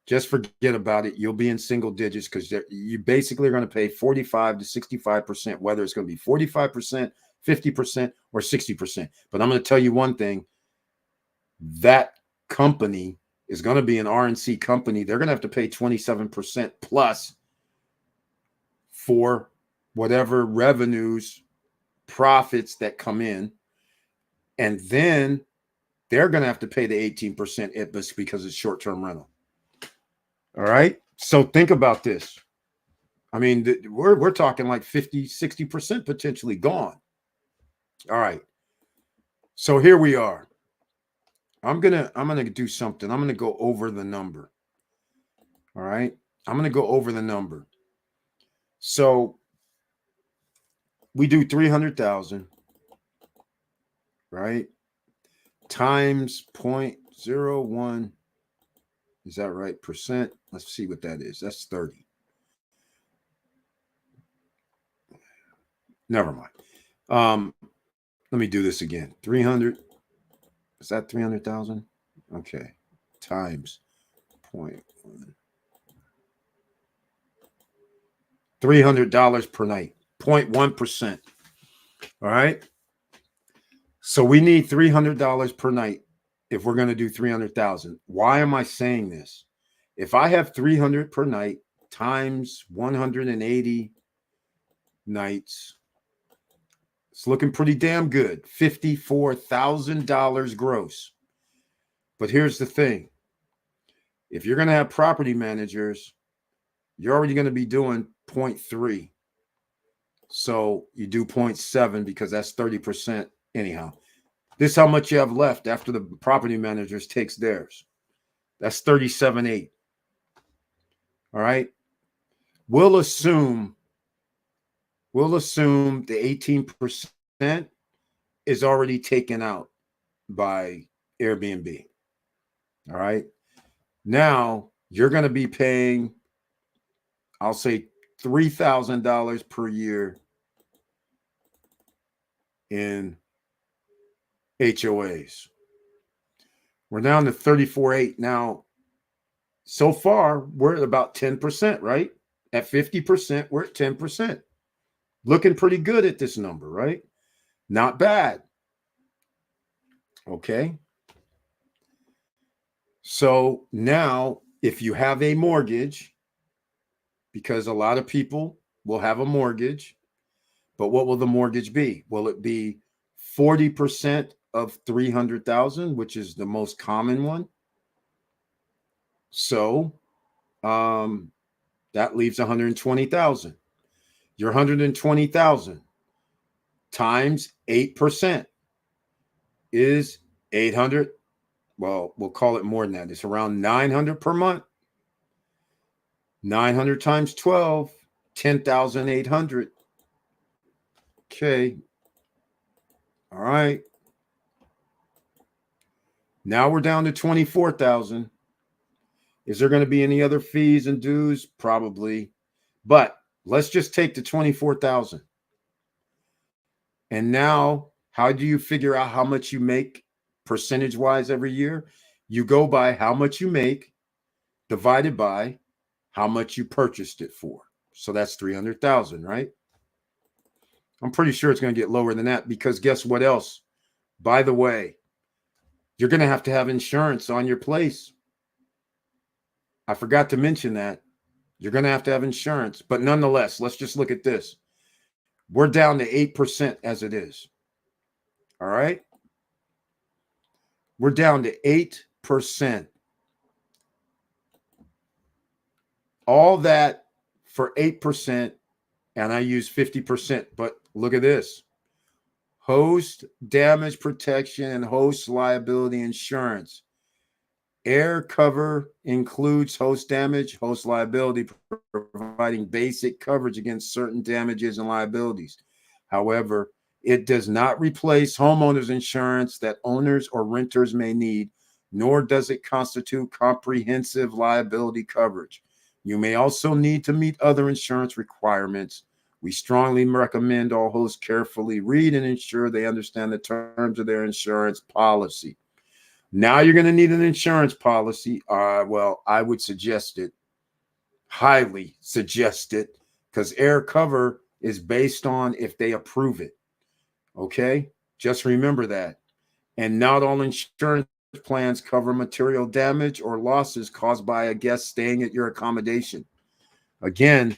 Just forget about it. You'll be in single digits because you basically are going to pay 45 to 65%, whether it's going to be 45%, 50%, or 60%. But I'm going to tell you one thing. That company is going to be an RNC company. They're going to have to pay 27% plus for whatever revenues, profits that come in. And then they're going to have to pay the 18% ITBIS because it's short-term rental. All right. So think about this. I mean, we're talking like 50, 60% potentially gone. All right. So here we are. I'm gonna do something. I'm gonna go over the number. All right. I'm gonna go over the number. So we do 300,000, right? Times 0.01. Is that right? Percent. Let's see what that is. That's 30. Never mind. Let me do this again. 300. Is that 300,000? Okay. Times 0.1. $300 per night. 0.1%. All right. So we need $300 per night if we're going to do 300,000. Why am I saying this? If I have 300 per night times 180 nights. It's looking pretty damn good. $54,000 gross. But here's the thing. If you're going to have property managers, you're already going to be doing 0.3. So you do 0.7 because that's 30% anyhow. This is how much you have left after the property managers takes theirs. That's 37.8. All right. We'll assume the 18% is already taken out by Airbnb. All right. Now you're going to be paying, I'll say, $3,000 per year in HOAs. We're down to 34.8. Now, so far, we're at about 10%, right? At 50%, we're at 10%. Looking pretty good at this number, right? Not bad. Okay. So now, if you have a mortgage, because a lot of people will have a mortgage, but what will the mortgage be? Will it be 40% of 300,000, which is the most common one? So that leaves 120,000. Your 120,000 times 8% is 800. Well, we'll call it more than that. It's around 900 per month. 900 times 12, 10,800. Okay. All right. Now we're down to 24,000. Is there going to be any other fees and dues? Probably. But let's just take the 24,000. And now, how do you figure out how much you make percentage-wise every year? You go by how much you make divided by how much you purchased it for. So that's 300,000, right? I'm pretty sure it's going to get lower than that because guess what else? By the way, you're going to have insurance on your place. I forgot to mention that. You're going to have insurance. But nonetheless, let's just look at this. We're down to 8% as it is. All right? We're down to 8%. All that for 8%, and I use 50%. But look at this. Host damage protection and host liability insurance. Air cover includes host damage, host liability, providing basic coverage against certain damages and liabilities. However, it does not replace homeowners insurance that owners or renters may need, nor does it constitute comprehensive liability coverage. You may also need to meet other insurance requirements. We strongly recommend all hosts carefully read and ensure they understand the terms of their insurance policy. Now you're going to need an insurance policy. Well, I would suggest it, highly suggest it, because air cover is based on if they approve it. Okay? Just remember that. And not all insurance plans cover material damage or losses caused by a guest staying at your accommodation. Again,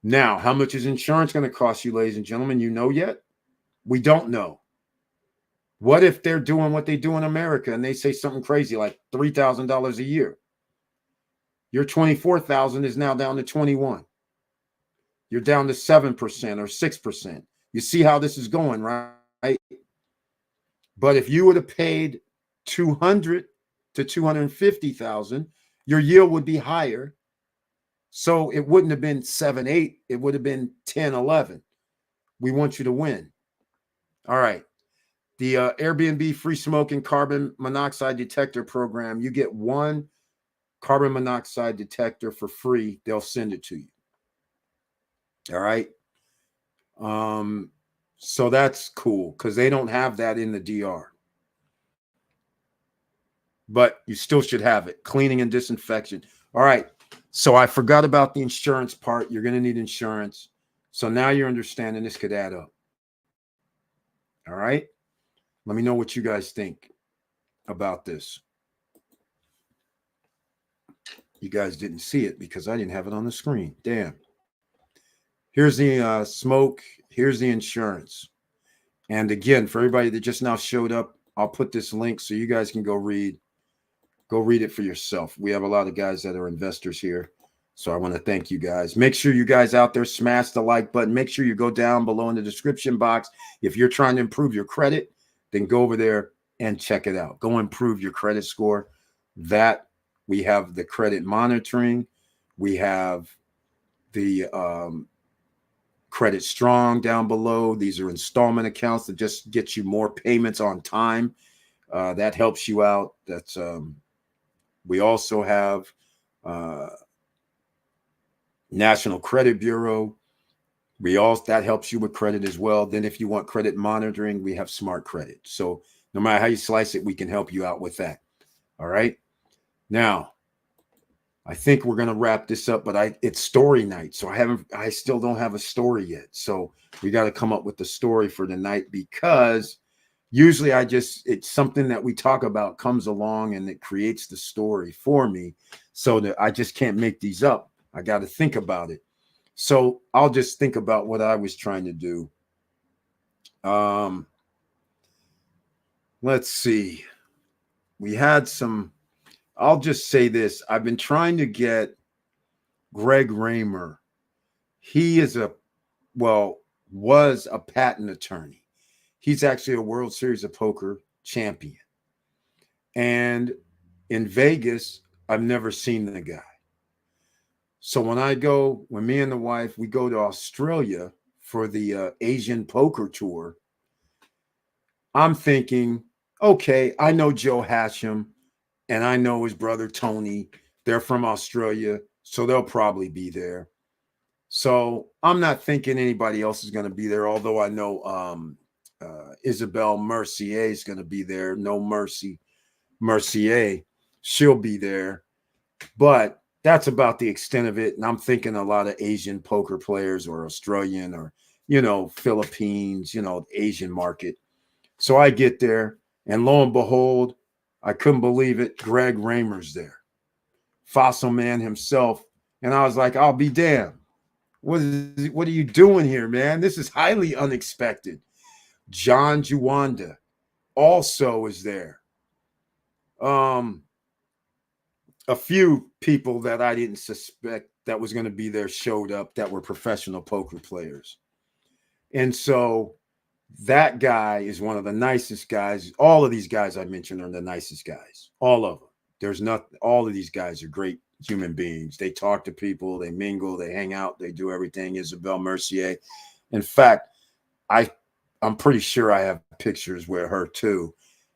now, how much is insurance going to cost you, ladies and gentlemen? You know yet? We don't know. What if they're doing what they do in America and they say something crazy like $3,000 a year? Your 24,000 is now down to 21. You're down to 7% or 6%. You see how this is going, right? But if you would have paid 200 to 250,000, your yield would be higher. So it wouldn't have been 7, 8. It would have been 10, 11. We want you to win. All right. The Airbnb free smoke and carbon monoxide detector program, you get one carbon monoxide detector for free. They'll send it to you. All right. So that's cool because they don't have that in the DR. But you still should have it. Cleaning and disinfection. All right. So I forgot about the insurance part. You're going to need insurance. So now you're understanding this could add up. All right. Let me know what you guys think about this. you guys didn't see it because I didn't have it on the screen. Damn. Here's the smoke. Here's the insurance. And again, for everybody that just now showed up, I'll put this link so you guys can go read it for yourself. We have a lot of guys that are investors here. So I want to thank you guys. Make sure you guys out there smash the like button. Make sure you go down below in the description box. If you're trying to improve your credit, then go over there and check it out. Go improve your credit score. That we have the credit monitoring. We have the Credit Strong down below. These are installment accounts that just get you more payments on time. That helps you out. That's we also have National Credit Bureau. That helps you with credit as well. Then if you want credit monitoring, we have Smart Credit. So no matter how you slice it, we can help you out with that. All right. Now, I think we're gonna wrap this up, but it's story night, so I still don't have a story yet. So we got to come up with the story for the night, because usually it's something that we talk about comes along and it creates the story for me, so that I just can't make these up. I got to think about it. So I'll just think about what I was trying to do. Let's see. We had some. I'll just say this. I've been trying to get Greg Raymer. He is was a patent attorney. He's actually a World Series of Poker champion. And in Vegas, I've never seen the guy. So when me and the wife, we go to Australia for the Asian Poker Tour, I'm thinking, okay, I know Joe Hashem. And I know his brother, Tony. They're from Australia, so they'll probably be there. So I'm not thinking anybody else is going to be there, although I know Isabelle Mercier is going to be there. No Mercy Mercier. She'll be there. But that's about the extent of it. And I'm thinking a lot of Asian poker players, or Australian, or, Philippines, Asian market. So I get there, and lo and behold, I couldn't believe it. Greg Raymer's there, Fossil Man himself. And I was like, I'll be damned. What are you doing here, man? This is highly unexpected. John Juanda also is there. A few people that I didn't suspect that was going to be there showed up that were professional poker players. And so that guy is one of the nicest guys. All of these guys I mentioned are the nicest guys. All of them. All of these guys are great human beings. They talk to people, they mingle, they hang out, they do everything. Isabelle Mercier. In fact, I'm pretty sure I have pictures with her too.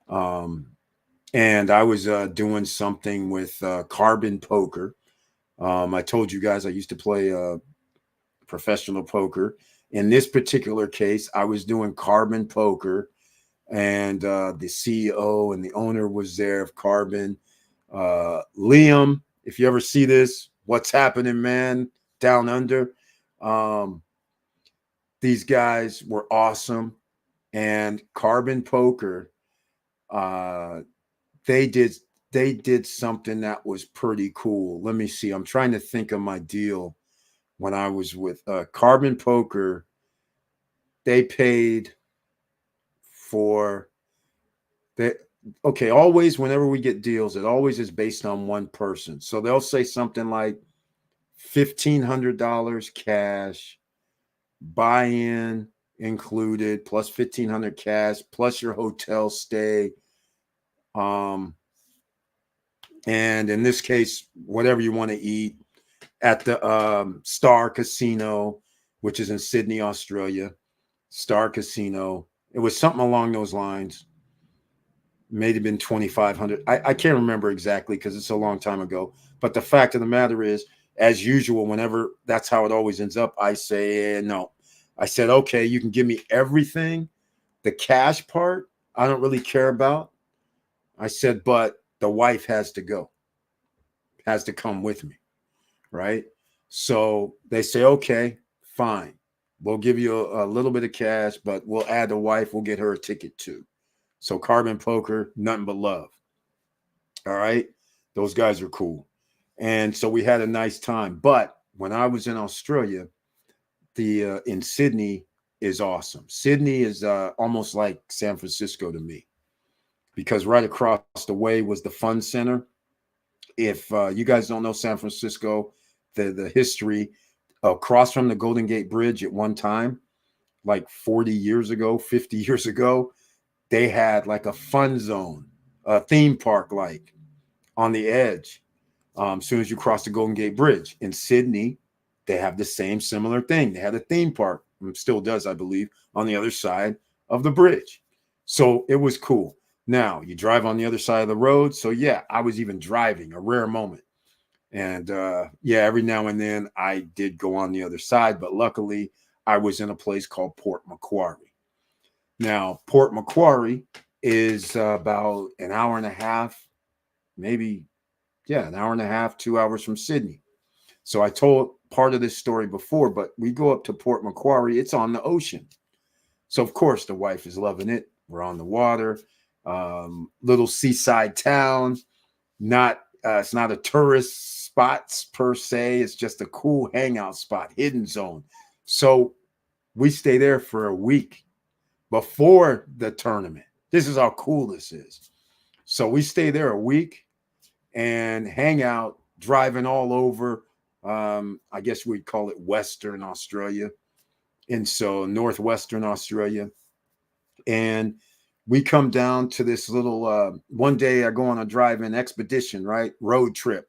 And I was doing something with Carbon Poker. I told you guys I used to play professional poker. In this particular case, I was doing Carbon Poker, and the CEO and the owner was there of Carbon. Liam, if you ever see this, what's happening, man, down under. These guys were awesome. And Carbon Poker, they did something that was pretty cool. Let me see. I'm trying to think of my deal. When I was with Carbon Poker, they paid for that. Okay, always whenever we get deals, it always is based on one person. So they'll say something like $1,500 cash, buy-in included, plus $1,500 cash, plus your hotel stay. And in this case, whatever you want to eat at the Star Casino, which is in Sydney, Australia. Star Casino. It was something along those lines. May have been $2,500. I can't remember exactly because it's a long time ago. But the fact of the matter is, as usual, whenever that's how it always ends up, I say no. I said, okay, you can give me everything. The cash part, I don't really care about. I said, but the wife has to go, has to come with me. Right? So they say, okay, fine. We'll give you a little bit of cash, but we'll add the wife. We'll get her a ticket too. So Carbon Poker, nothing but love. All right. Those guys are cool. And so we had a nice time. But when I was in Australia, the in Sydney is awesome. Sydney is almost like San Francisco to me, because right across the way was the Fun Center. If you guys don't know San Francisco, the history, across from the Golden Gate Bridge at one time, like 40 years ago, 50 years ago, they had like a fun zone, a theme park like on the edge. As soon as you cross the Golden Gate Bridge in Sydney, they have the same similar thing. They had a theme park, still does, I believe, on the other side of the bridge. So it was cool. Now you drive on the other side of the road. So yeah, I was even driving, a rare moment. And yeah, every now and then I did go on the other side, but luckily I was in a place called Port Macquarie. Now, Port Macquarie is about an hour and a half, maybe, yeah, an hour and a half, 2 hours from Sydney. So I told part of this story before, but we go up to Port Macquarie. It's on the ocean. So, of course, the wife is loving it. We're on the water, little seaside town. It's not a tourist spot per se. It's just a cool hangout spot, hidden zone. So we stay there for a week before the tournament. This is how cool this is. So we stay there a week and hang out, driving all over. I guess we'd call it Western Australia. And so Northwestern Australia. And we come down to this little, one day I go on a driving expedition, right? Road trip.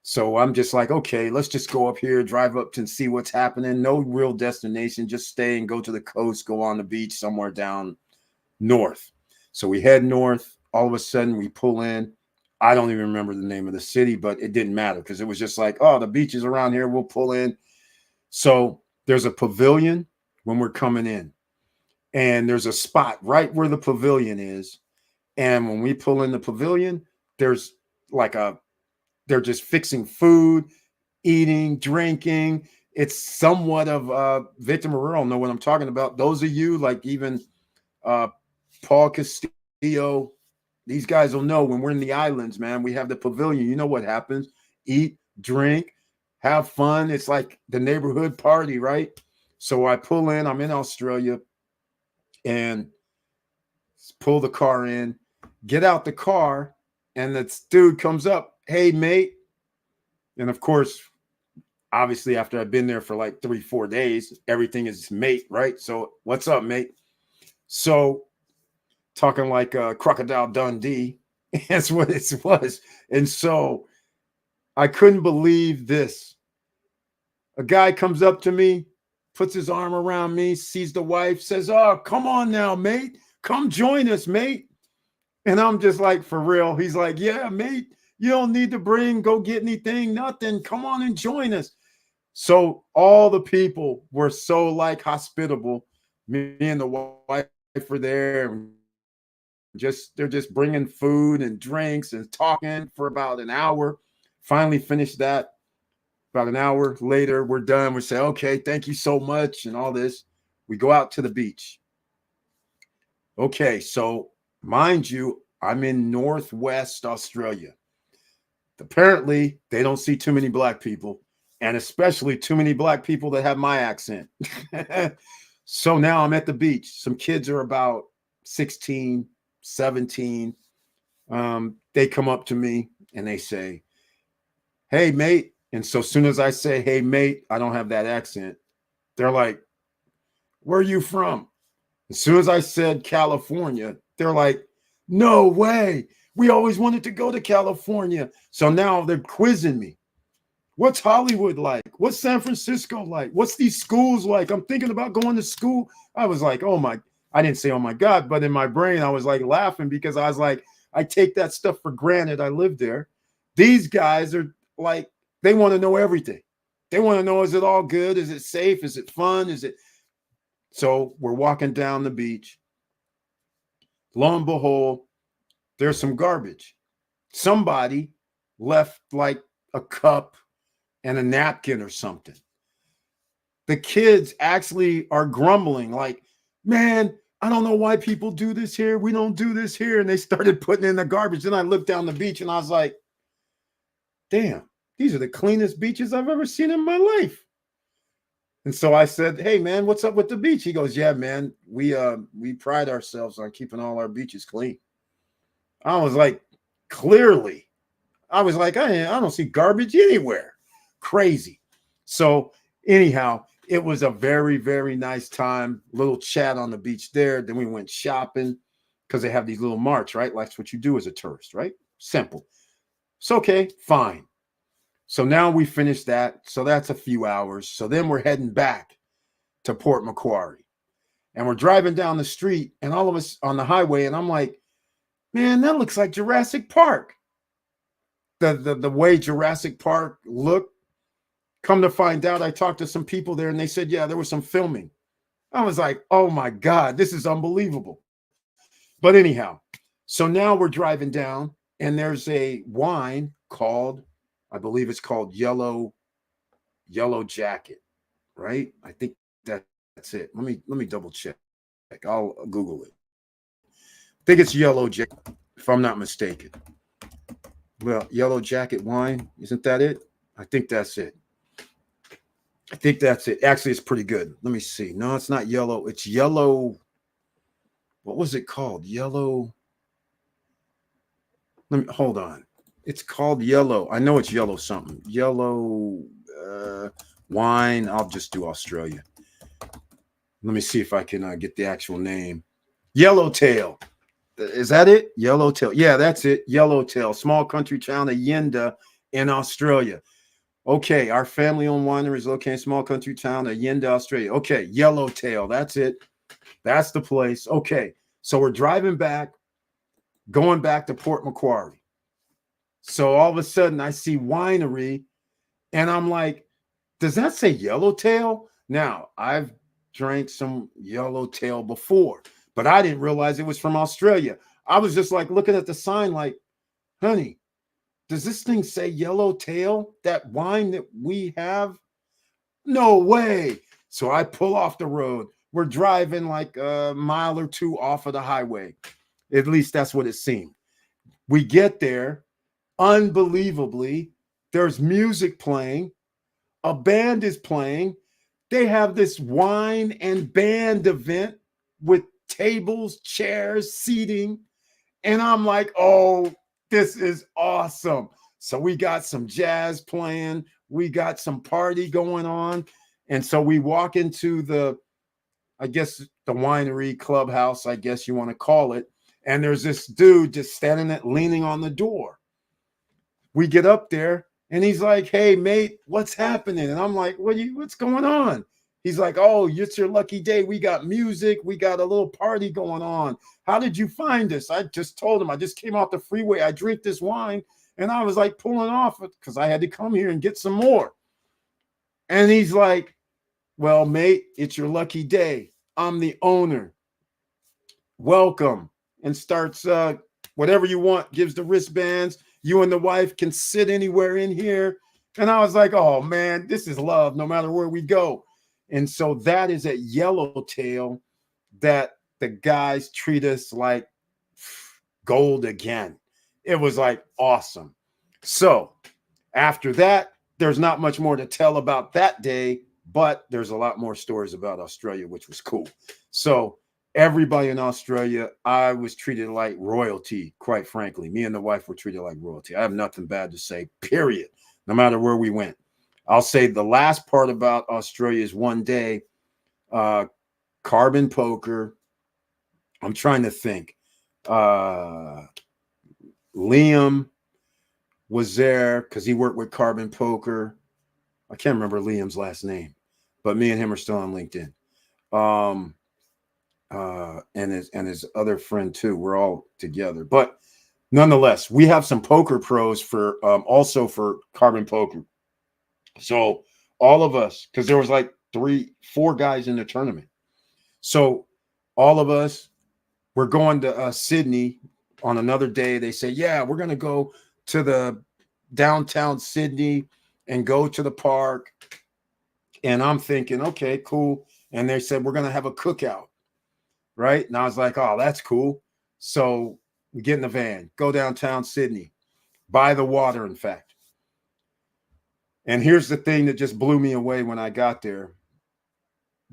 So I'm just like, okay, let's just go up here, drive up to see what's happening. No real destination, just stay and go to the coast, go on the beach somewhere down north. So we head north. All of a sudden we pull in. I don't even remember the name of the city, but it didn't matter because it was just like, oh, the beach is around here. We'll pull in. So there's a pavilion when we're coming in. And there's a spot right where the pavilion is. And when we pull in the pavilion, there's like they're just fixing food, eating, drinking. It's somewhat of Victor Morero know what I'm talking about. Those of you like even Paul Castillo, these guys will know when we're in the islands, man, we have the pavilion. You know what happens? Eat, drink, have fun. It's like the neighborhood party, right? So I pull in, I'm in Australia, and pull the car in, get out the car, and this dude comes up, hey, mate. And of course, obviously, after I've been there for like 3-4 days, everything is mate, right? So what's up, mate? So talking like Crocodile Dundee, that's what it was. And so I couldn't believe this. A guy comes up to me, puts his arm around me, sees the wife, says, oh, come on now, mate. Come join us, mate. And I'm just like, for real. He's like, yeah, mate, you don't need to go get anything, nothing. Come on and join us. So all the people were so like hospitable. Me and the wife were there. And they're just bringing food and drinks and talking for about an hour. Finally finished that. About an hour later, we're done. We say, okay, thank you so much and all this. We go out to the beach. Okay, so mind you, I'm in Northwest Australia. Apparently, they don't see too many black people, and especially too many black people that have my accent. So now I'm at the beach. Some kids are about 16, 17. They come up to me and they say, hey, mate. And so as soon as I say, hey, mate, I don't have that accent. They're like, where are you from? As soon as I said California, they're like, no way. We always wanted to go to California. So now they're quizzing me. What's Hollywood like? What's San Francisco like? What's these schools like? I'm thinking about going to school. I was like, I didn't say, oh my God, but in my brain, I was like laughing because I was like, I take that stuff for granted. I live there. These guys are like, they want to know everything. They want to know, is it all good? Is it safe? Is it fun? So we're walking down the beach. Lo and behold, there's some garbage. Somebody left like a cup and a napkin or something. The kids actually are grumbling like, man, I don't know why people do this here. We don't do this here. And they started putting in the garbage. Then I looked down the beach and I was like, damn, these are the cleanest beaches I've ever seen in my life. And so I said, hey, man, what's up with the beach? He goes, yeah, man, we pride ourselves on keeping all our beaches clean. I was like, clearly. I was like, I don't see garbage anywhere. Crazy. So anyhow, it was a very, very nice time. Little chat on the beach there. Then we went shopping because they have these little marts, right? Like that's what you do as a tourist, right? Simple. It's okay, fine. So now we finished that. So that's a few hours. So then we're heading back to Port Macquarie. And we're driving down the street and all of us on the highway. And I'm like, man, that looks like Jurassic Park. The way Jurassic Park looked. Come to find out, I talked to some people there and they said, yeah, there was some filming. I was like, oh my God, this is unbelievable. But anyhow, so now we're driving down and there's a wine called, I believe it's called Yellow Jacket, right? I think that's it. Let me double check. I'll Google it. I think it's Yellow Jacket, if I'm not mistaken. Well, Yellow Jacket wine, isn't that it? I think that's it. Actually, it's pretty good. Let me see. No, it's not yellow. It's yellow. What was it called? Yellow. Let me hold on. It's called yellow. I know it's yellow something. Yellow wine. I'll just do Australia. Let me see if I can get the actual name. Yellowtail. Is that it? Yellowtail. Yeah, that's it. Yellowtail. Small country town of Yenda in Australia. Okay, our family-owned winery is located in a small country town of Yenda, Australia. Okay, Yellowtail. That's it. That's the place. Okay, so we're driving back, going back to Port Macquarie. So all of a sudden, I see winery, and I'm like, does that say Yellowtail? Now, I've drank some Yellowtail before, but I didn't realize it was from Australia. I was just like looking at the sign like, honey, does this thing say Yellowtail, that wine that we have? No way. So I pull off the road. We're driving like a mile or two off of the highway. At least that's what it seemed. We get there. Unbelievably, there's music playing. A band is playing. They have this wine and band event with tables, chairs, seating. And I'm like, oh, this is awesome. So we got some jazz playing. We got some party going on. And so we walk into the winery clubhouse, I guess you want to call it. And there's this dude just standing there, leaning on the door. We get up there and he's like, hey, mate, what's happening? And I'm like, what's going on? He's like, oh, it's your lucky day. We got music. We got a little party going on. How did you find us? I just told him I just came off the freeway. I drink this wine. And I was like pulling off because I had to come here and get some more. And he's like, well, mate, it's your lucky day. I'm the owner. Welcome. And starts whatever you want, gives the wristbands. You and the wife can sit anywhere in here. And I was like, oh, man, this is love no matter where we go. And so that is at Yellowtail that the guys treat us like gold again. It was like awesome. So after that, there's not much more to tell about that day, but there's a lot more stories about Australia, which was cool. So everybody in Australia, I was treated like royalty, quite frankly. Me and the wife were treated like royalty. I have nothing bad to say, period, no matter where we went. I'll say the last part about Australia is one day, carbon poker. I'm trying to think. Liam was there because he worked with Carbon Poker. I can't remember Liam's last name, but me and him are still on LinkedIn. And his other friend too. We're all together, but nonetheless, we have some poker pros for also for Carbon Poker. So all of us, because there was like 3-4 guys in the tournament. So all of us, we're going to Sydney on another day. They say, yeah, we're going to go to the downtown Sydney and go to the park. And I'm thinking, okay, cool. And they said, we're going to have a cookout. Right. And I was like, oh, that's cool. So we get in the van, go downtown Sydney, by the water, in fact. And here's the thing that just blew me away when I got there.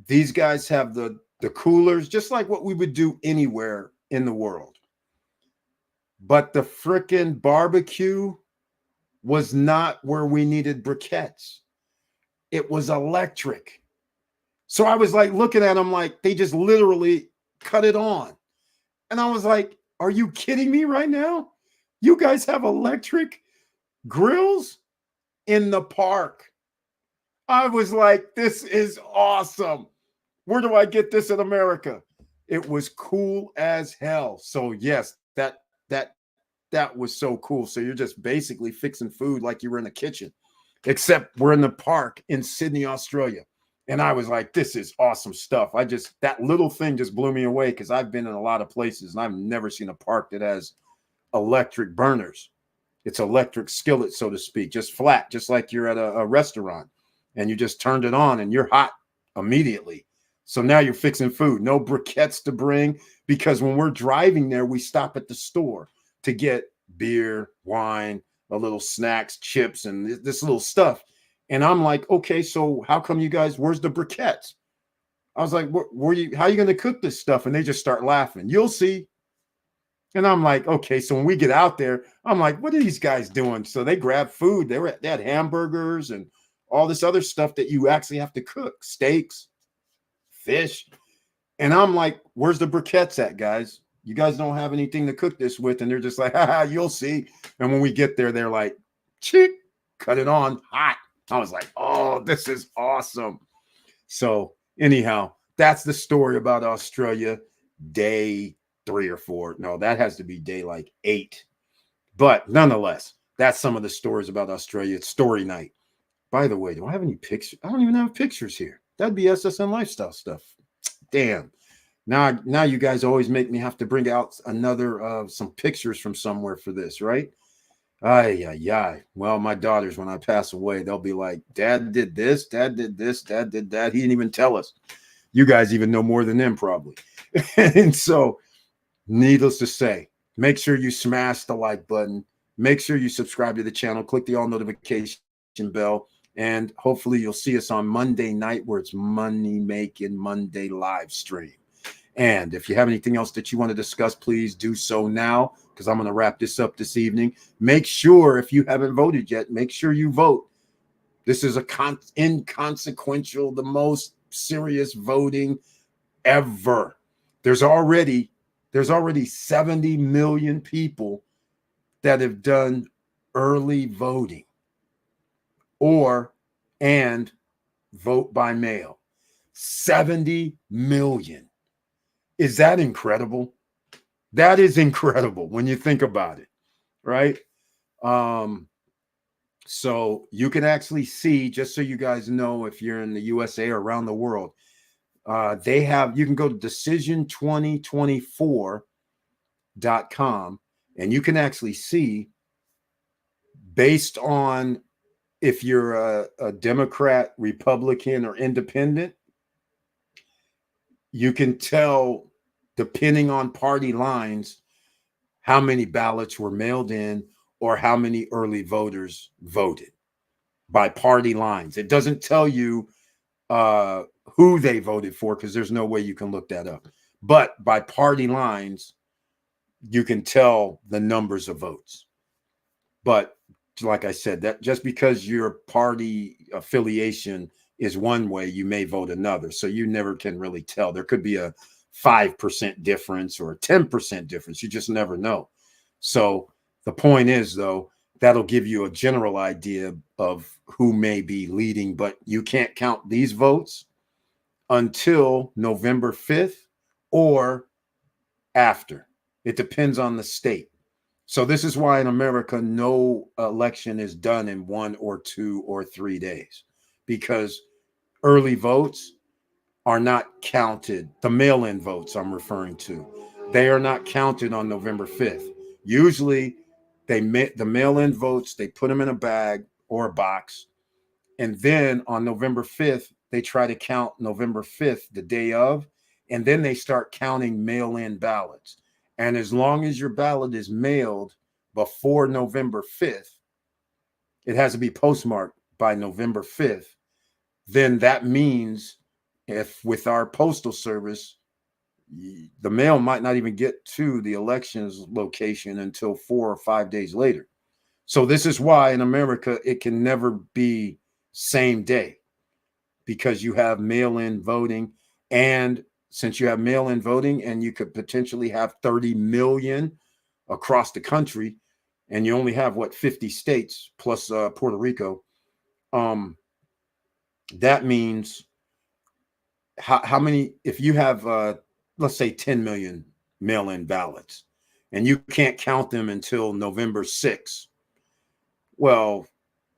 These guys have the coolers, just like what we would do anywhere in the world. But the frickin' barbecue was not where we needed briquettes. It was electric. So I was like looking at them like they just literally cut it on. And I was like, are you kidding me right now? You guys have electric grills in the park. I was like, this is awesome. Where do I get this in America? It was cool as hell. So yes, that was so cool. So you're just basically fixing food like you were in the kitchen, except we're in the park in Sydney, Australia. And I was like, this is awesome stuff. That little thing just blew me away because I've been in a lot of places and I've never seen a park that has electric burners. It's electric skillet, so to speak, just flat, just like you're at a restaurant and you just turned it on and you're hot immediately. So now you're fixing food, no briquettes to bring, because when we're driving there, we stop at the store to get beer, wine, a little snacks, chips, and this little stuff. And I'm like, okay, so how come you guys, where's the briquettes? I was like, how are you going to cook this stuff? And they just start laughing. You'll see. And I'm like, okay, so when we get out there, I'm like, what are these guys doing? So they grab food. They had hamburgers and all this other stuff that you actually have to cook, steaks, fish. And I'm like, where's the briquettes at, guys? You guys don't have anything to cook this with. And they're just like, haha, you'll see. And when we get there, they're like, chick, cut it on hot. I was like, oh, this is awesome. So anyhow, that's the story about Australia, day 3 or 4. No, that has to be day like 8. But nonetheless, that's some of the stories about Australia. It's story night. By the way, do I have any pictures? I don't even have pictures here. That'd be SSN lifestyle stuff. Damn. Now you guys always make me have to bring out another some pictures from somewhere for this, right? Ay. Well, my daughters, when I pass away, they'll be like, Dad did this, Dad did this, Dad did that. He didn't even tell us. You guys even know more than them, probably. And so, needless to say, make sure you smash the like button. Make sure you subscribe to the channel. Click the all notification bell. And hopefully you'll see us on Monday night where it's Money Making Monday live stream. And if you have anything else that you want to discuss, please do so now, because I'm going to wrap this up this evening. Make sure, if you haven't voted yet, make sure you vote. This is inconsequential, the most serious voting ever. There's already 70 million people that have done early voting and vote by mail. 70 million. Is that incredible? That is incredible when you think about it, right? So you can actually see, just so you guys know, if you're in the USA or around the world, you can go to decision2024.com and you can actually see, based on if you're a Democrat, Republican, or Independent, you can tell, depending on party lines, how many ballots were mailed in or how many early voters voted by party lines. It doesn't tell you who they voted for, because there's no way you can look that up. But by party lines, you can tell the numbers of votes. But like I said, that just because your party affiliation is one way, you may vote another. So you never can really tell. There could be a 5% difference or a 10% difference. You just never know. So the point is, though, that'll give you a general idea of who may be leading, but you can't count these votes until November 5th or after. It depends on the state. So this is why in America, no election is done in 1 or 2 or 3 days, because early votes are not counted. The mail-in votes I'm referring to, they are not counted on November 5th. Usually the mail-in votes, they put them in a bag or a box. And then on November 5th, they try to count November 5th, the day of, and then they start counting mail-in ballots. And as long as your ballot is mailed before November 5th, it has to be postmarked by November 5th, then that means if with our postal service, the mail might not even get to the elections location until 4 or 5 days later. So this is why in America, it can never be same day, because you have mail-in voting. And since you have mail-in voting and you could potentially have 30 million across the country, and you only have what, 50 states plus Puerto Rico, that means how many, if you have let's say 10 million mail-in ballots and you can't count them until November 6th, well,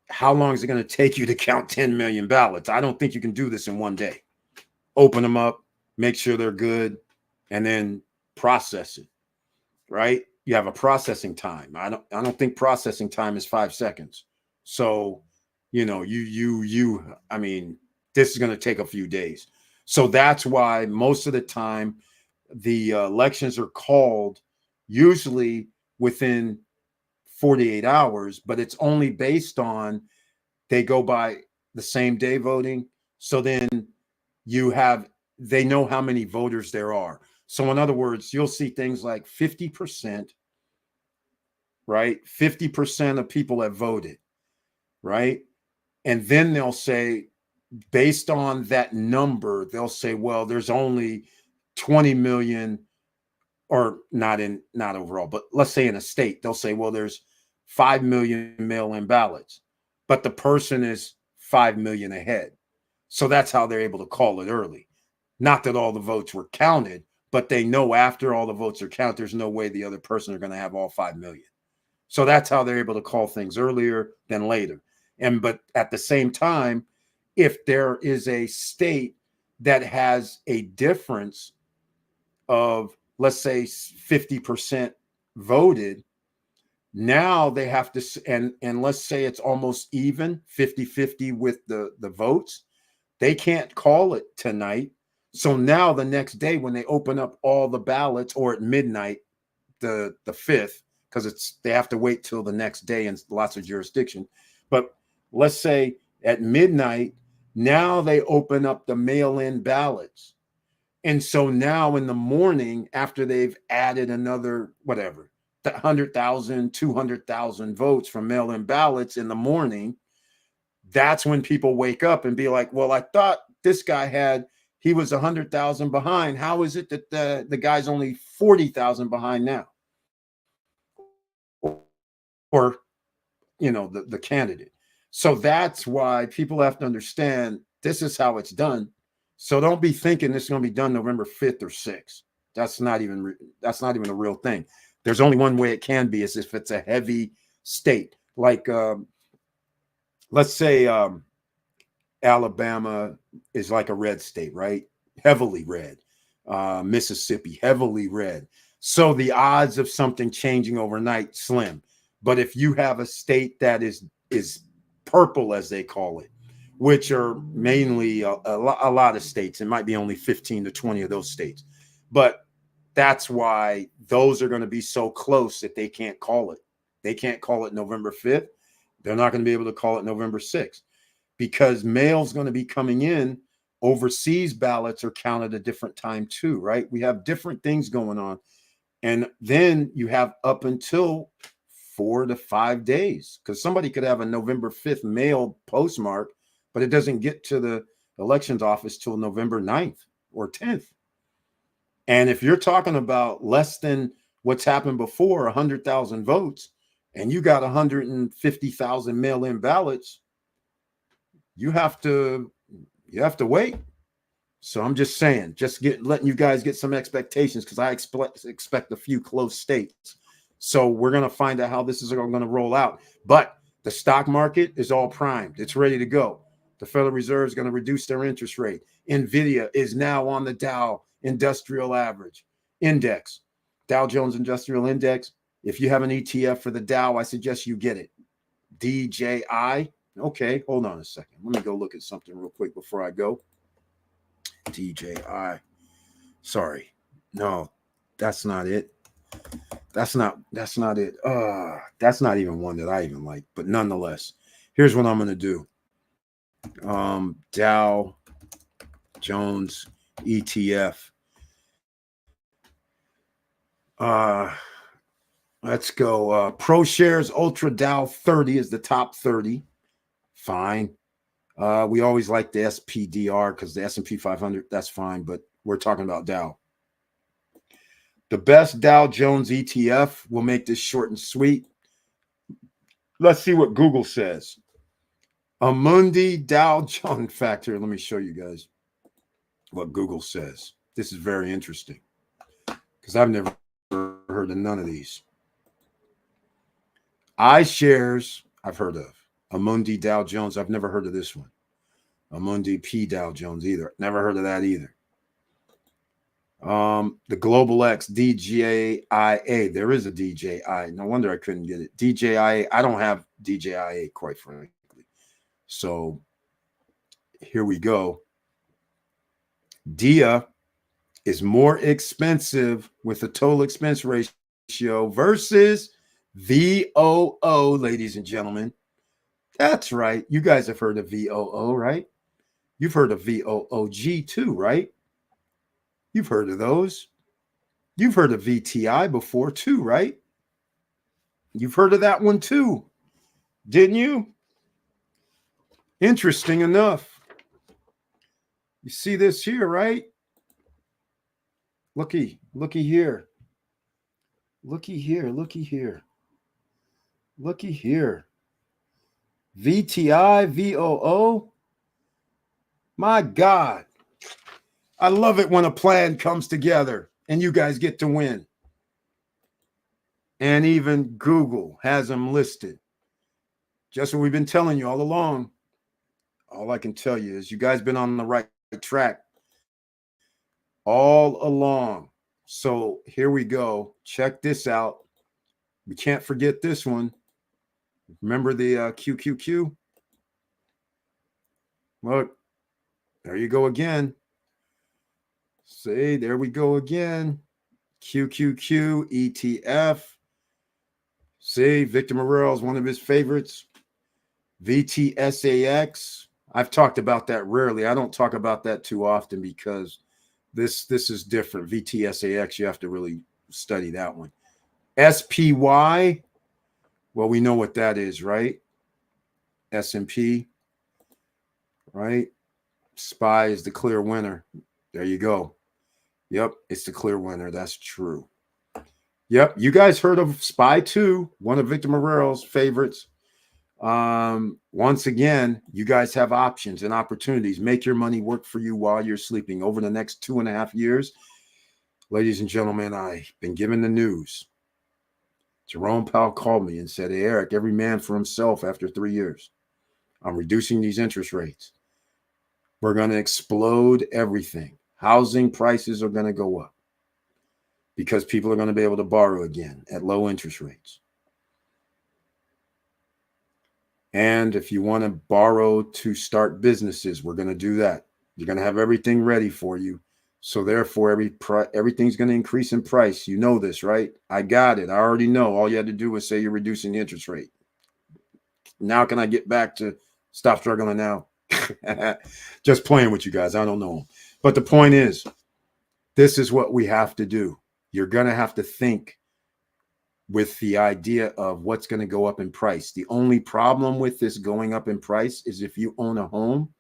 how long is it going to take you to count 10 million ballots? I don't think you can do this in one day. Open them up, make sure they're good, and then process it, right? You have a processing time. I don't think processing time is 5 seconds. So, I mean, this is going to take a few days. So that's why most of the time the elections are called usually within 48 hours, but it's only based on, they go by the same day voting. So then they know how many voters there are. So in other words, you'll see things like 50%, right? 50% of people have voted, right? And then they'll say, based on that number, they'll say, well, there's only 20 million, or not overall, but let's say in a state, they'll say, well, there's 5 million mail-in ballots, but the person is 5 million ahead. So that's how they're able to call it early. Not that all the votes were counted, but they know after all the votes are counted, there's no way the other person are going to have all 5 million. So that's how they're able to call things earlier than later. But at the same time, if there is a state that has a difference of, let's say, 50% voted, now they have to, and let's say it's almost even 50-50 with the votes, they can't call it tonight. So now the next day when they open up all the ballots, or at midnight, the 5th, because they have to wait till the next day in lots of jurisdictions. But let's say at midnight, now they open up the mail-in ballots. And so now in the morning, after they've added another, whatever, 100,000, 200,000 votes from mail-in ballots in the morning, that's when people wake up and be like, well, I thought this guy he was 100,000 behind. How is it that the guy's only 40,000 behind now? Or, the candidate. So that's why people have to understand this is how it's done. So don't be thinking this is going to be done November 5th or 6th. That's not even a real thing. There's only one way it can be, is if it's a heavy state. Like, let's say Alabama is like a red state, right? Heavily red. Mississippi, heavily red. So the odds of something changing overnight, slim. But if you have a state that is purple, as they call it, which are mainly a lot of states, it might be only 15 to 20 of those states, but that's why those are going to be so close that they can't call it. They can't call it November 5th. They're not going to be able to call it November 6th, because mail's going to be coming in. Overseas ballots are counted a different time too, right? We have different things going on. And then you have up until 4 to 5 days, because somebody could have a November 5th mail postmark, but it doesn't get to the elections office till November 9th or 10th. And if you're talking about less than what's happened before, 100,000 votes, and you got 150,000 mail-in ballots, you have to wait. So I'm just saying, letting you guys get some expectations, because I expect a few close states. So we're going to find out how this is going to roll out. But the stock market is all primed. It's ready to go. The Federal Reserve is going to reduce their interest rate. Nvidia is now on the Dow Industrial Average Index, Dow Jones Industrial Index. If you have an ETF for the Dow, I suggest you get it. DJI. Okay, hold on a second. Let me go look at something real quick before I go. DJI. Sorry. No, that's not it. That's not it. That's not even one that I even like. But nonetheless, here's what I'm going to do. Dow Jones ETF. Let's go. Pro Shares Ultra Dow 30 is the top 30. Fine. We always like the SPDR because the S&P 500, that's fine, but we're talking about Dow. The best Dow Jones ETF, we'll make this short and sweet. Let's see what Google says. Amundi Dow Jones Factor. Let me show you guys what Google says. This is very interesting because I've never heard of none of these. iShares, I've heard of. Amundi Dow Jones, I've never heard of this one. Amundi P Dow Jones either. Never heard of that either. The Global X DJIA. There is a DJI. No wonder I couldn't get it. DJIA. I don't have DJIA, quite frankly. So here we go. DIA is more expensive with a total expense ratio versus VOO, ladies and gentlemen. That's right. You guys have heard of VOO, right? You've heard of VOOG too, right? You've heard of those. You've heard of VTI before too, right? You've heard of that one too, didn't you? Interesting enough. You see this here, right? Looky here. Looky here. Looky here. VTI, VOO. My God. I love it when a plan comes together and you guys get to win. And even Google has them listed. Just what we've been telling you all along. All I can tell you is you guys been on the right track all along. So here we go. Check this out. We can't forget this one. Remember the QQQ? Look, there you go again. See, there we go again. QQQ ETF. See, Victor Morel is one of his favorites. VTSAX. I've talked about that rarely. I don't talk about that too often because this is different. VTSAX, you have to really study that one. SPY. Well, we know what that is, right? S&P, right? SPY is the clear winner. There you go. Yep, it's the clear winner. That's true. Yep, you guys heard of SPY too, one of Victor Morel's favorites. Once again, you guys have options and opportunities. Make your money work for you while you're sleeping. Over the next 2.5 years, ladies and gentlemen, I've been given the news. Jerome Powell called me and said, hey, Eric, every man for himself after 3 years. I'm reducing these interest rates. We're going to explode everything. Housing prices are going to go up because people are going to be able to borrow again at low interest rates. And if you want to borrow to start businesses, we're going to do that. You're going to have everything ready for you. So therefore, everything's going to increase in price. You know this, right? I got it. I already know. All you had to do was say you're reducing the interest rate. Now can I get back to stop struggling now? Just playing with you guys. I don't know. But the point is, this is what we have to do. You're going to have to think with the idea of what's going to go up in price. The only problem with this going up in price is if you own a home,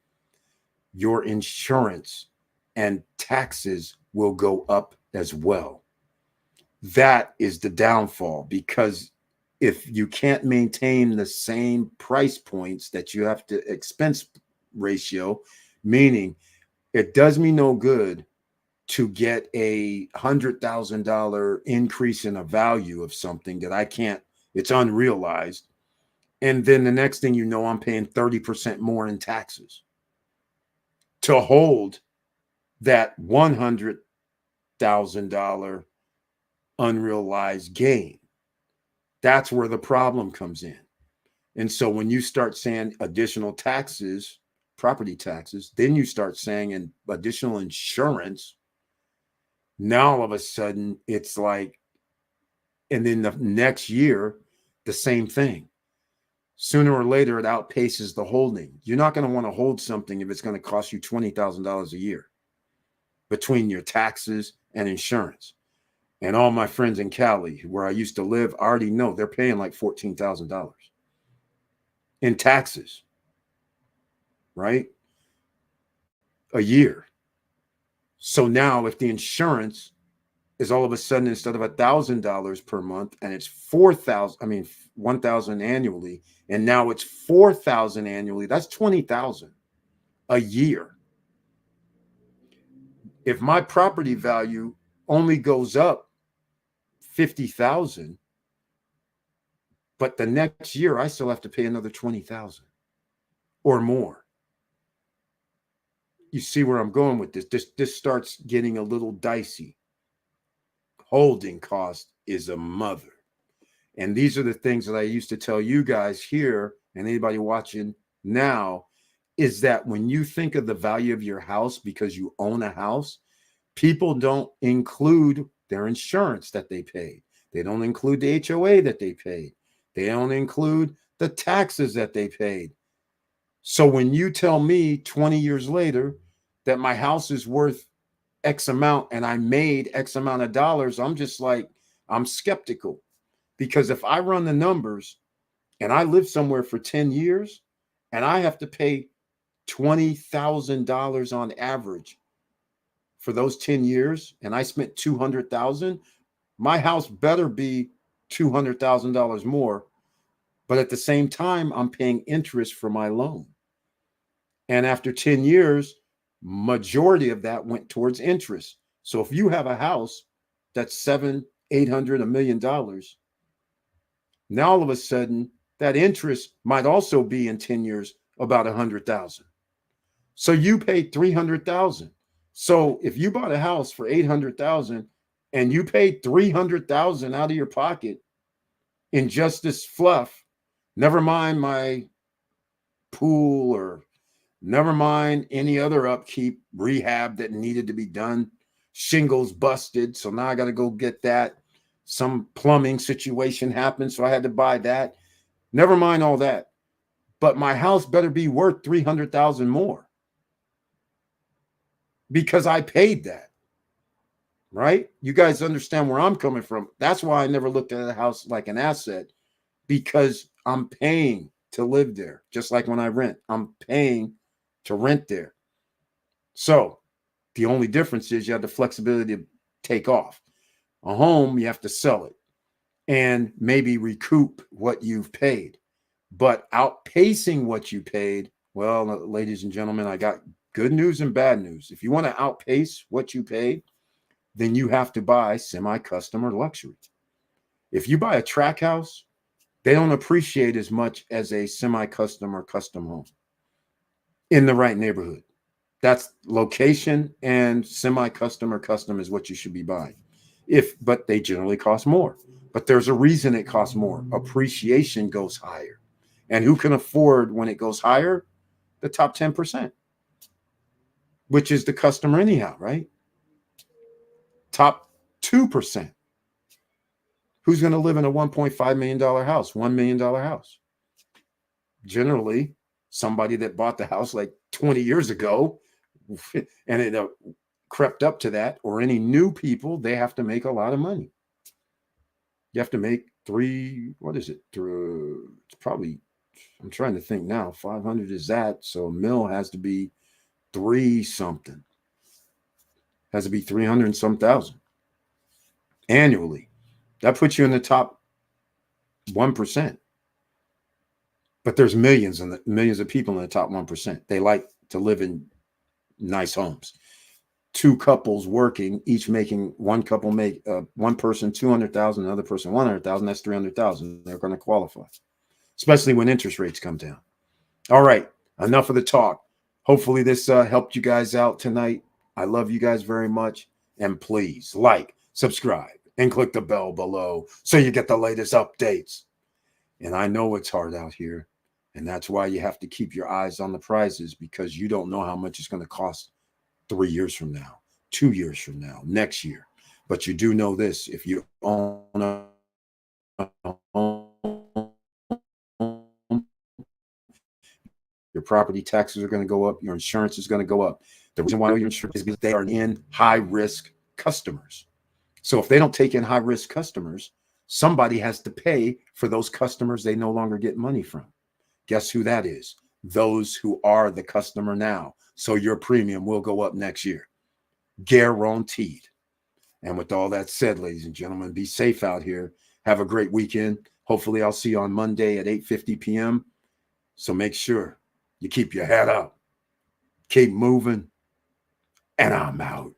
your insurance and taxes will go up as well. That is the downfall, because if you can't maintain the same price points that you have to expense ratio, meaning it does me no good to get a $100,000 increase in a value of something that I can't, it's unrealized. And then the next thing you know, I'm paying 30% more in taxes to hold that $100,000 unrealized gain. That's where the problem comes in. And so when you start saying additional taxes, property taxes, then you start saying additional insurance. Now all of a sudden it's like, and then the next year, the same thing. sooner or later it outpaces the holding. You're not going to want to hold something if it's going to cost you $20,000 a year between your taxes and insurance. And all my friends in Cali, where I used to live, I already know they're paying like $14,000 in taxes, right? A year. So now if the insurance is all of a sudden, instead of $1,000 per month, and it's 4,000, I mean 1,000 annually, and now it's 4,000 annually, that's 20,000 a year. If my property value only goes up 50,000, but the next year I still have to pay another 20,000 or more. You see where I'm going with this? This starts getting a little dicey. Holding cost is a mother. And these are the things that I used to tell you guys here and anybody watching now, is that when you think of the value of your house because you own a house, people don't include their insurance that they paid. They don't include the HOA that they paid. They don't include the taxes that they paid. So when you tell me 20 years later that my house is worth X amount and I made X amount of dollars, I'm just like, I'm skeptical. Because if I run the numbers and I live somewhere for 10 years and I have to pay $20,000 on average for those 10 years and I spent 200,000, my house better be $200,000 more. But at the same time, I'm paying interest for my loan. And after 10 years, majority of that went towards interest. So if you have a house that's $700,000, $800,000, $1 million, now all of a sudden that interest might also be in 10 years about 100,000. So you paid 300,000. So if you bought a house for 800,000 and you paid 300,000 out of your pocket in just this fluff, never mind my pool or never mind any other upkeep, rehab that needed to be done, shingles busted, so now I got to go get that. Some plumbing situation happened, so I had to buy that. Never mind all that. But my house better be worth 300,000 more because I paid that. Right? You guys understand where I'm coming from. That's why I never looked at a house like an asset, because I'm paying to live there. Just like when I rent, I'm paying to rent there. So the only difference is you have the flexibility to take off. A home, you have to sell it and maybe recoup what you've paid. But outpacing what you paid, well, ladies and gentlemen, I got good news and bad news. If you want to outpace what you paid, then you have to buy semi-custom or luxury. If you buy a track house, they don't appreciate as much as a semi-custom or custom home in the right neighborhood. That's location, and semi-custom or custom is what you should be buying. But they generally cost more. But there's a reason it costs more. Appreciation goes higher. And who can afford when it goes higher? The top 10%, which is the customer anyhow, right? Top 2%. Who's going to live in a $1.5 million house, $1 million house? Generally, somebody that bought the house like 20 years ago and it crept up to that, or any new people, they have to make a lot of money. You have to make it's probably, I'm trying to think now, 500 is that. So a mill has to be 3 something. Has to be 300 and some thousand annually. That puts you in the top 1%. But there's millions of people in the top 1%. They like to live in nice homes. 2 couples working, each making, one person 200,000, another person 100,000. That's 300,000. They're going to qualify, especially when interest rates come down. All right, enough of the talk. Hopefully this helped you guys out tonight. I love you guys very much, and please like, subscribe, and click the bell below so you get the latest updates. And I know it's hard out here, and that's why you have to keep your eyes on the prizes, because you don't know how much it's going to cost 3 years from now, 2 years from now, next year. But you do know this: if you own a home, property taxes are going to go up. Your insurance is going to go up. The reason why your insurance is because they are in high-risk customers. So if they don't take in high-risk customers, somebody has to pay for those customers they no longer get money from. Guess who that is? Those who are the customer now. So your premium will go up next year. Guaranteed. And with all that said, ladies and gentlemen, be safe out here. Have a great weekend. Hopefully I'll see you on Monday at 8:50 p.m. So make sure you keep your head up. Keep moving. And I'm out.